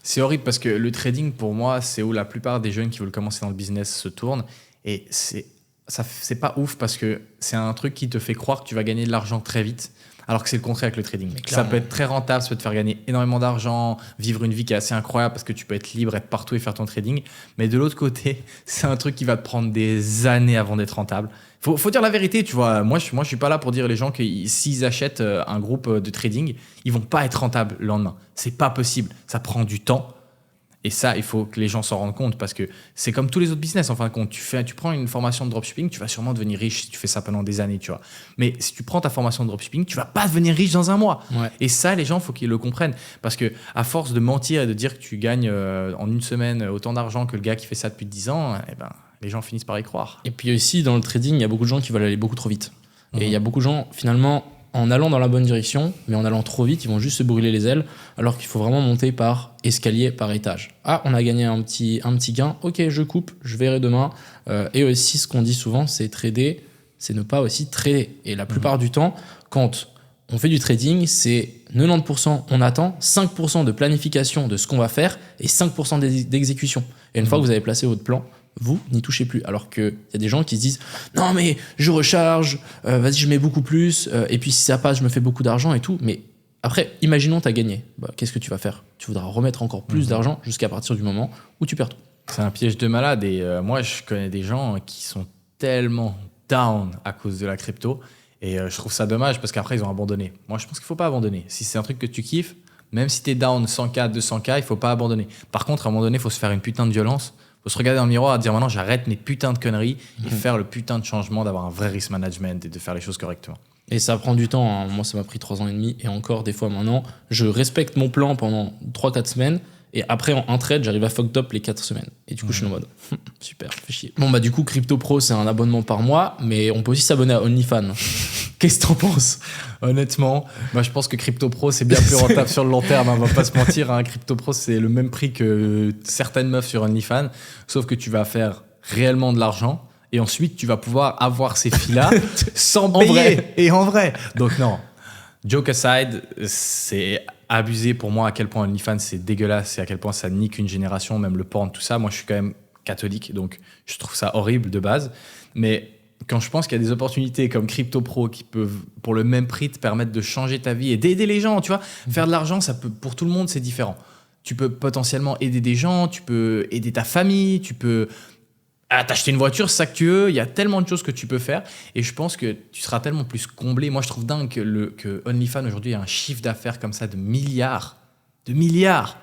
[SPEAKER 2] C'est horrible parce que le trading, pour moi, c'est où la plupart des jeunes qui veulent commencer dans le business se tournent. Et c'est pas ouf parce que c'est un truc qui te fait croire que tu vas gagner de l'argent très vite, alors que c'est le contraire avec le trading. Ça peut être très rentable, ça peut te faire gagner énormément d'argent, vivre une vie qui est assez incroyable parce que tu peux être libre, être partout et faire ton trading. Mais de l'autre côté, c'est un truc qui va te prendre des années avant d'être rentable. Faut dire la vérité, tu vois. Moi, je suis pas là pour dire les gens que s'ils achètent un groupe de trading, ils vont pas être rentables le lendemain. C'est pas possible. Ça prend du temps. Et ça, il faut que les gens s'en rendent compte parce que c'est comme tous les autres business. En fin de compte, tu prends une formation de dropshipping, tu vas sûrement devenir riche si tu fais ça pendant des années, tu vois. Mais si tu prends ta formation de dropshipping, tu vas pas devenir riche dans un mois.
[SPEAKER 1] Ouais.
[SPEAKER 2] Et ça, les gens, faut qu'ils le comprennent parce que à force de mentir et de dire que tu gagnes en une semaine autant d'argent que le gars qui fait ça depuis 10 ans, eh ben, les gens finissent par y croire.
[SPEAKER 1] Et puis aussi, dans le trading, il y a beaucoup de gens qui veulent aller beaucoup trop vite. Et il y a beaucoup de gens, finalement, en allant dans la bonne direction, mais en allant trop vite, ils vont juste se brûler les ailes, alors qu'il faut vraiment monter par escalier, par étage. Ah, on a gagné un petit gain, ok, je coupe, je verrai demain. Et aussi, ce qu'on dit souvent, c'est trader, c'est ne pas aussi trader. Et la plupart du temps, quand on fait du trading, c'est 90% on attend, 5% de planification de ce qu'on va faire et 5% d'exécution. Et une fois que vous avez placé votre plan, vous n'y touchez plus. Alors qu'il y a des gens qui se disent non mais je recharge, vas-y je mets beaucoup plus, et puis si ça passe je me fais beaucoup d'argent et tout. Mais après, imaginons tu as gagné, qu'est-ce que tu vas faire ? Tu voudras remettre encore plus d'argent jusqu'à partir du moment où tu perds tout.
[SPEAKER 2] C'est un piège de malade et moi je connais des gens qui sont tellement down à cause de la crypto et je trouve ça dommage parce qu'après ils ont abandonné. Moi je pense qu'il faut pas abandonner. Si c'est un truc que tu kiffes, même si t'es down 100K, 200K, il faut pas abandonner. Par contre, à un moment donné, il faut se faire une putain de violence. Faut se regarder dans le miroir et dire maintenant j'arrête mes putains de conneries et faire le putain de changement, d'avoir un vrai risk management et de faire les choses correctement.
[SPEAKER 1] Et ça prend du temps, hein. Moi ça m'a pris 3 ans et demi et encore des fois maintenant, je respecte mon plan pendant 3-4 semaines et après en un trade j'arrive à fucked up les 4 semaines. Et du coup je suis en mode super, fais chier. Bon bah du coup CryptoPro c'est un abonnement par mois, mais on peut aussi s'abonner à OnlyFans. Qu'est-ce que t'en penses ?
[SPEAKER 2] Honnêtement, moi je pense que CryptoPro c'est bien plus rentable sur le long terme, hein, on va pas se mentir, hein. CryptoPro c'est le même prix que certaines meufs sur OnlyFans, sauf que tu vas faire réellement de l'argent et ensuite tu vas pouvoir avoir ces filles-là sans payer.
[SPEAKER 1] Vrai.
[SPEAKER 2] Et en vrai. Donc non, joke aside, c'est abusé pour moi à quel point OnlyFans c'est dégueulasse et à quel point ça nique une génération, même le porn, tout ça. Moi je suis quand même catholique, donc je trouve ça horrible de base, mais quand je pense qu'il y a des opportunités comme CryptoPro qui peuvent, pour le même prix, te permettre de changer ta vie et d'aider les gens, tu vois. Faire de l'argent, ça peut, pour tout le monde, c'est différent. Tu peux potentiellement aider des gens, tu peux aider ta famille, tu peux t'acheter une voiture, c'est ça que tu veux. Il y a tellement de choses que tu peux faire et je pense que tu seras tellement plus comblé. Moi, je trouve dingue que OnlyFans, aujourd'hui, a un chiffre d'affaires comme ça de milliards. De milliards.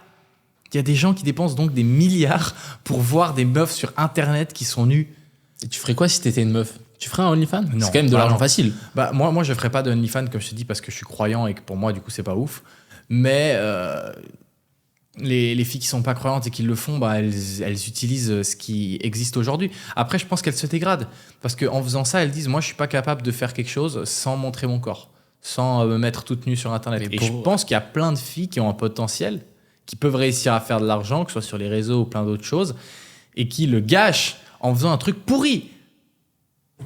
[SPEAKER 2] Il y a des gens qui dépensent donc des milliards pour voir des meufs sur Internet qui sont nues.
[SPEAKER 1] Et tu ferais quoi si t'étais une meuf? Tu ferais un OnlyFans?
[SPEAKER 2] Non.
[SPEAKER 1] C'est quand même de l'argent facile.
[SPEAKER 2] Bah, moi, je ferais pas de OnlyFans, comme je te dis, parce que je suis croyant et que pour moi, du coup, c'est pas ouf. Mais les filles qui sont pas croyantes et qui le font, bah, elles utilisent ce qui existe aujourd'hui. Après, je pense qu'elles se dégradent. Parce qu'en faisant ça, elles disent, moi, je suis pas capable de faire quelque chose sans montrer mon corps, sans me mettre toute nue sur Internet. Et je pense qu'il y a plein de filles qui ont un potentiel, qui peuvent réussir à faire de l'argent, que ce soit sur les réseaux ou plein d'autres choses, et qui le gâchent en faisant un truc pourri.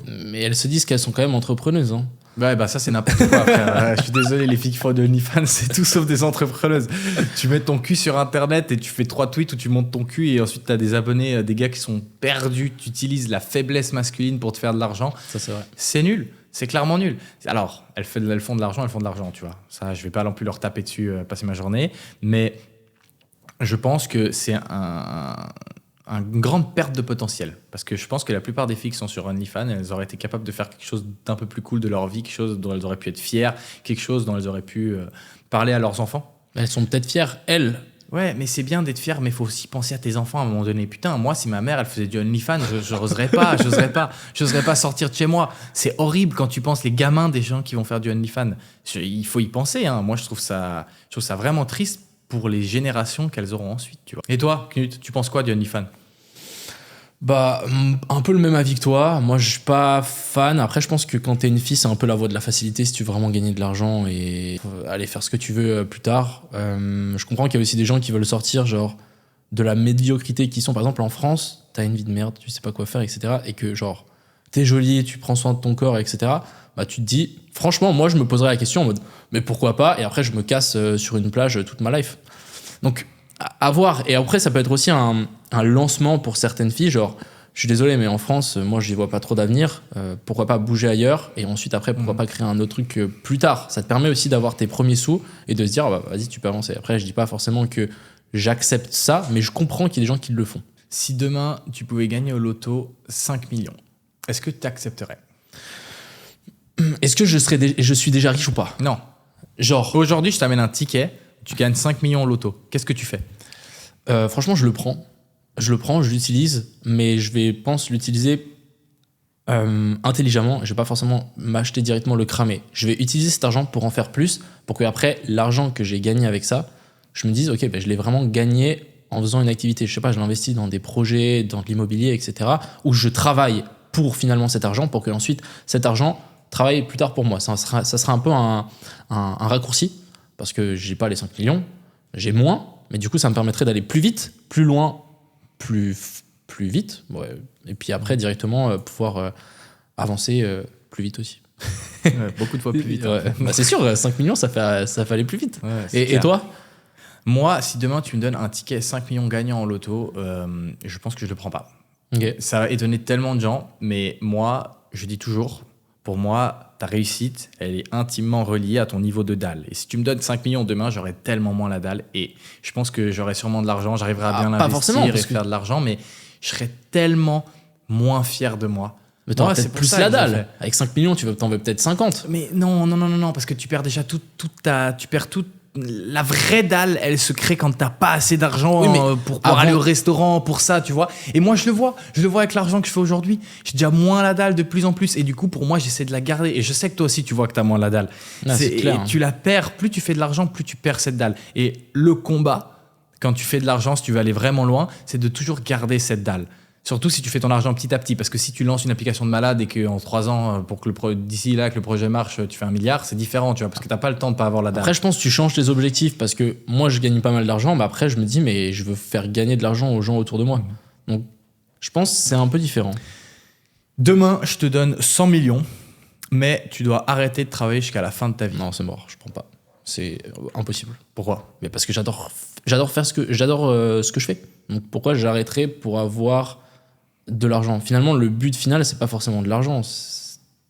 [SPEAKER 1] Mais elles se disent qu'elles sont quand même entrepreneuses. Hein.
[SPEAKER 2] Ouais, bah ça, c'est n'importe quoi, frère. Je suis désolé, les filles qui font de OnlyFans, c'est tout sauf des entrepreneuses. Tu mets ton cul sur Internet et tu fais 3 tweets où tu montes ton cul et ensuite, tu as des abonnés, des gars qui sont perdus. Tu utilises la faiblesse masculine pour te faire de l'argent.
[SPEAKER 1] Ça, c'est vrai.
[SPEAKER 2] C'est nul. C'est clairement nul. Alors, elles font de l'argent, tu vois. Ça, je vais pas non plus leur taper dessus, passer ma journée. Mais je pense que c'est une grande perte de potentiel. Parce que je pense que la plupart des filles qui sont sur OnlyFans, elles auraient été capables de faire quelque chose d'un peu plus cool de leur vie, quelque chose dont elles auraient pu être fières, quelque chose dont elles auraient pu parler à leurs enfants.
[SPEAKER 1] Elles sont peut-être fières, elles.
[SPEAKER 2] Ouais, mais c'est bien d'être fier, mais il faut aussi penser à tes enfants à un moment donné. Putain, moi, si ma mère, elle faisait du OnlyFans, j'oserais pas sortir de chez moi. C'est horrible quand tu penses les gamins des gens qui vont faire du OnlyFans. Il faut y penser, hein. Moi, je trouve ça vraiment triste pour les générations qu'elles auront ensuite, tu vois. Et toi, Knut, tu penses quoi du OnlyFans?
[SPEAKER 1] Bah, un peu le même avis que toi. Moi, je suis pas fan. Après, je pense que quand t'es une fille, c'est un peu la voie de la facilité si tu veux vraiment gagner de l'argent et aller faire ce que tu veux plus tard. Je comprends qu'il y a aussi des gens qui veulent sortir, genre, de la médiocrité qui sont, par exemple, en France, t'as une vie de merde, tu sais pas quoi faire, etc. Et que, genre, t'es jolie, tu prends soin de ton corps, etc. Bah, tu te dis, franchement, moi, je me poserais la question en mode, mais pourquoi pas? Et après, je me casse sur une plage toute ma life. Donc, à voir. Et après, ça peut être aussi un lancement pour certaines filles. Genre, je suis désolé, mais en France, moi, je n'y vois pas trop d'avenir. Pourquoi pas bouger ailleurs? Et ensuite, après, pourquoi pas créer un autre truc plus tard? Ça te permet aussi d'avoir tes premiers sous et de se dire, bah, vas-y, tu peux avancer. Après, je dis pas forcément que j'accepte ça, mais je comprends qu'il y a des gens qui le font.
[SPEAKER 2] Si demain, tu pouvais gagner au loto 5 millions, est-ce que tu accepterais?
[SPEAKER 1] Est-ce que je suis déjà riche ou pas?
[SPEAKER 2] Non.
[SPEAKER 1] Genre,
[SPEAKER 2] aujourd'hui, je t'amène un ticket, tu gagnes 5 millions au loto. Qu'est-ce que tu fais?
[SPEAKER 1] franchement, je le prends. Je l'utilise, mais je pense l'utiliser intelligemment. Je vais pas forcément m'acheter directement le cramer. Je vais utiliser cet argent pour en faire plus, pour que après l'argent que j'ai gagné avec ça, je me dise, ok, je l'ai vraiment gagné en faisant une activité. Je sais pas, je l'investis dans des projets, dans de l'immobilier, etc. Où je travaille pour finalement cet argent, pour que ensuite cet argent travaille plus tard pour moi. Ça sera un peu un raccourci, parce que j'ai pas les 5 millions, j'ai moins, mais du coup ça me permettrait d'aller plus vite, plus loin, plus vite, ouais. Et puis après directement pouvoir avancer plus vite aussi.
[SPEAKER 2] Ouais, beaucoup de fois plus vite.
[SPEAKER 1] Ouais. Bah, c'est sûr, 5 millions ça fait aller plus vite.
[SPEAKER 2] Ouais,
[SPEAKER 1] et toi?
[SPEAKER 2] Moi, si demain tu me donnes un ticket 5 millions gagnant en loto, je pense que je le prends pas.
[SPEAKER 1] Okay.
[SPEAKER 2] Ça va étonner tellement de gens, mais moi, je dis toujours, pour moi, ta réussite, elle est intimement reliée à ton niveau de dalle. Et si tu me donnes 5 millions demain, j'aurai tellement moins la dalle. Et je pense que j'aurai sûrement de l'argent, j'arriverai à bien l'investir et faire de l'argent, mais je serai tellement moins fier de moi.
[SPEAKER 1] Mais t'auras peut-être plus la dalle. Avec 5 millions, t'en veux peut-être 50.
[SPEAKER 2] Mais non, parce que tu perds déjà la vraie dalle, elle se crée quand t'as pas assez d'argent pour aller au restaurant, pour ça, tu vois. Et moi, je le vois avec l'argent que je fais aujourd'hui. J'ai déjà moins la dalle de plus en plus. Et du coup, pour moi, j'essaie de la garder. Et je sais que toi aussi, tu vois que t'as moins la dalle.
[SPEAKER 1] C'est clair,
[SPEAKER 2] et tu la perds. Plus tu fais de l'argent, plus tu perds cette dalle. Et le combat, quand tu fais de l'argent, si tu veux aller vraiment loin, c'est de toujours garder cette dalle. Surtout si tu fais ton argent petit à petit, parce que si tu lances une application de malade et qu'en 3 ans, pour que d'ici là que le projet marche, tu fais 1 milliard, c'est différent, tu vois, parce que t'as pas le temps de pas avoir la dalle.
[SPEAKER 1] Après, je pense que tu changes tes objectifs, parce que moi, je gagne pas mal d'argent, mais après, je me dis, mais je veux faire gagner de l'argent aux gens autour de moi. Donc, je pense que c'est un peu différent.
[SPEAKER 2] Demain, je te donne 100 millions, mais tu dois arrêter de travailler jusqu'à la fin de ta vie.
[SPEAKER 1] Non, c'est mort, je prends pas. C'est impossible.
[SPEAKER 2] Pourquoi?
[SPEAKER 1] Mais parce que j'adore faire ce que je fais. Donc, pourquoi j'arrêterais pour avoir de l'argent? Finalement, le but final, c'est pas forcément de l'argent.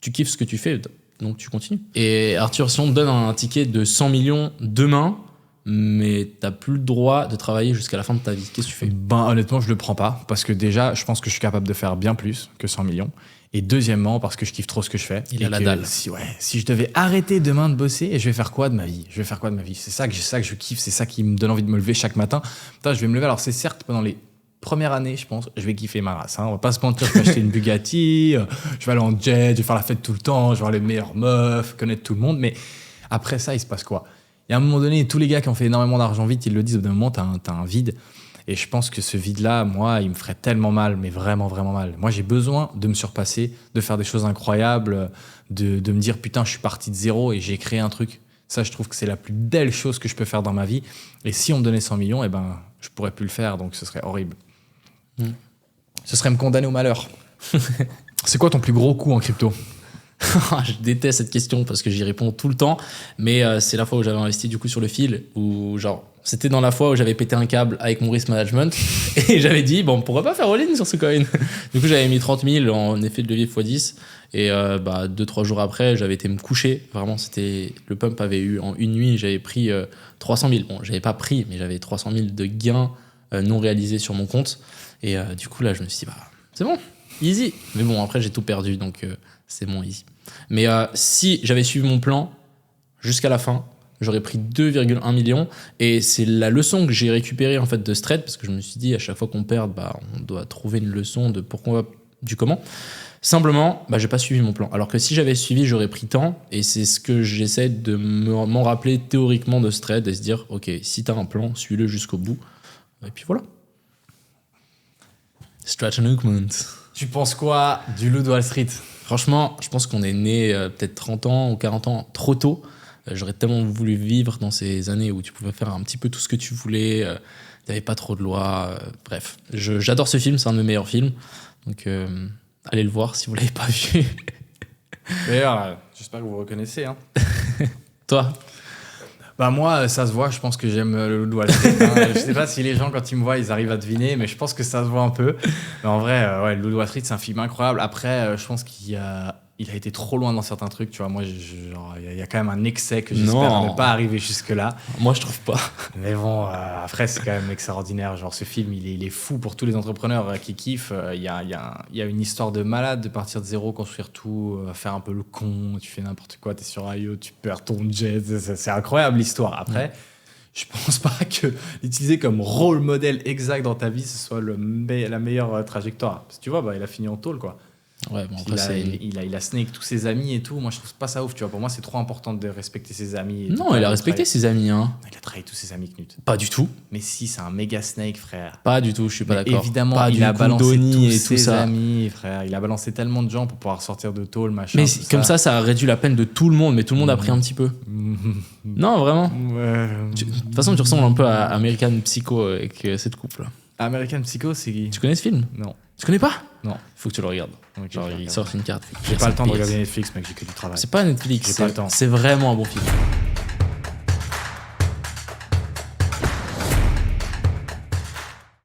[SPEAKER 1] Tu kiffes ce que tu fais, donc tu continues. Et Arthur, si on te donne un ticket de 100 millions demain, mais t'as plus le droit de travailler jusqu'à la fin de ta vie, qu'est-ce que tu fais?
[SPEAKER 2] Honnêtement, je le prends pas, parce que déjà, je pense que je suis capable de faire bien plus que 100 millions. Et deuxièmement, parce que je kiffe trop ce que je fais.
[SPEAKER 1] Il a la dalle.
[SPEAKER 2] Si je devais arrêter demain de bosser, et je vais faire quoi de ma vie? C'est ça que je kiffe, c'est ça qui me donne envie de me lever chaque matin. Putain, je vais me lever. Alors, c'est certes pendant les première année, je pense, je vais kiffer ma race. Hein. On va pas se mentir, je vais acheter une Bugatti, je vais aller en jet, je vais faire la fête tout le temps, je vais voir les meilleures meufs, connaître tout le monde. Mais après ça, il se passe quoi? Il y a un moment donné, tous les gars qui ont fait énormément d'argent vite, ils le disent, au bout d'un moment, t'as un vide. Et je pense que ce vide-là, moi, il me ferait tellement mal, mais vraiment, vraiment mal. Moi, j'ai besoin de me surpasser, de faire des choses incroyables, de me dire, putain, je suis parti de zéro et j'ai créé un truc. Ça, je trouve que c'est la plus belle chose que je peux faire dans ma vie. Et si on me donnait 100 millions, eh ben, je pourrais plus le faire, donc ce serait horrible. Ce serait me condamner au malheur. C'est quoi ton plus gros coup en crypto?
[SPEAKER 1] Je déteste cette question parce que j'y réponds tout le temps, mais c'est la fois où j'avais investi du coup sur le fil, où genre c'était dans la fois où j'avais pété un câble avec mon risk management et j'avais dit bon, pourquoi pas faire all-in sur ce coin. Du coup j'avais mis 30 000 en effet de levier x10 et 2-3 jours après j'avais été me coucher, vraiment c'était, le pump avait eu en une nuit, j'avais pris 300 000, bon j'avais pas pris mais j'avais 300 000 de gains non réalisés sur mon compte et du coup là je me suis dit bah c'est bon, easy, mais bon après j'ai tout perdu donc c'est bon, easy. Mais si j'avais suivi mon plan jusqu'à la fin, j'aurais pris 2,1 millions. Et c'est la leçon que j'ai récupérée en fait de ce trade, parce que je me suis dit, à chaque fois qu'on perd, on doit trouver une leçon de pourquoi, du comment. Simplement, j'ai pas suivi mon plan. Alors que si j'avais suivi, j'aurais pris tant. Et c'est ce que j'essaie de m'en rappeler théoriquement de ce trade et se dire, ok, si t'as un plan, suis-le jusqu'au bout. Et puis voilà. Stratton.
[SPEAKER 2] Tu penses quoi du loup de Wall Street?
[SPEAKER 1] Franchement, je pense qu'on est né peut-être 30 ans ou 40 ans trop tôt. J'aurais tellement voulu vivre dans ces années où tu pouvais faire un petit peu tout ce que tu voulais. Il n'y avait pas trop de lois. Bref, j'adore ce film, c'est un de mes meilleurs films. Donc, allez le voir si vous ne l'avez pas vu.
[SPEAKER 2] D'ailleurs, j'espère que vous reconnaissez. Hein.
[SPEAKER 1] Toi?
[SPEAKER 2] Bah moi, ça se voit, je pense que j'aime le loup de Wall Street. Hein. Je sais pas si les gens, quand ils me voient, ils arrivent à deviner, mais je pense que ça se voit un peu. Mais en vrai, le loup de Wall Street, c'est un film incroyable. Après, je pense qu'il a été trop loin dans certains trucs. Tu vois, moi, il y a quand même un excès que j'espère ne pas arriver jusque-là.
[SPEAKER 1] Moi, je trouve pas.
[SPEAKER 2] Mais bon, après, c'est quand même extraordinaire. Genre, ce film, il est fou pour tous les entrepreneurs qui kiffent. Il y a une histoire de malade, de partir de zéro, construire tout, faire un peu le con, tu fais n'importe quoi, t'es sur IO, tu perds ton jet. C'est incroyable l'histoire. Après, je pense pas que l'utiliser comme rôle modèle exact dans ta vie, ce soit la meilleure trajectoire. Parce que tu vois, il a fini en tôle, quoi.
[SPEAKER 1] Ouais, bon, après,
[SPEAKER 2] il a snake tous ses amis et tout. Moi, je trouve pas ça ouf, tu vois. Pour moi, c'est trop important de respecter ses amis.
[SPEAKER 1] Non, il a respecté ses amis, hein.
[SPEAKER 2] Il a trahi tous ses amis, Knut.
[SPEAKER 1] Pas du tout.
[SPEAKER 2] Mais si, c'est un méga snake, frère.
[SPEAKER 1] Pas du tout, je suis pas d'accord.
[SPEAKER 2] Évidemment,
[SPEAKER 1] pas
[SPEAKER 2] il a balancé tous
[SPEAKER 1] et
[SPEAKER 2] ses amis, frère. Il a balancé tellement de gens pour pouvoir sortir de tôle, machin.
[SPEAKER 1] Mais comme ça a réduit la peine de tout le monde, mais tout le monde a pris un petit peu. Non, vraiment. De toute façon, tu ressembles un peu à American Psycho avec cette coupe-là.
[SPEAKER 2] American Psycho, c'est qui?
[SPEAKER 1] Tu connais ce film?
[SPEAKER 2] Non.
[SPEAKER 1] Tu connais pas?
[SPEAKER 2] Non.
[SPEAKER 1] Faut que tu le regardes.
[SPEAKER 2] Okay,
[SPEAKER 1] genre, il sort une carte.
[SPEAKER 2] J'ai pas le temps de regarder Netflix, mec, j'ai que du travail.
[SPEAKER 1] C'est pas Netflix,
[SPEAKER 2] j'ai pas le temps.
[SPEAKER 1] C'est vraiment un bon film.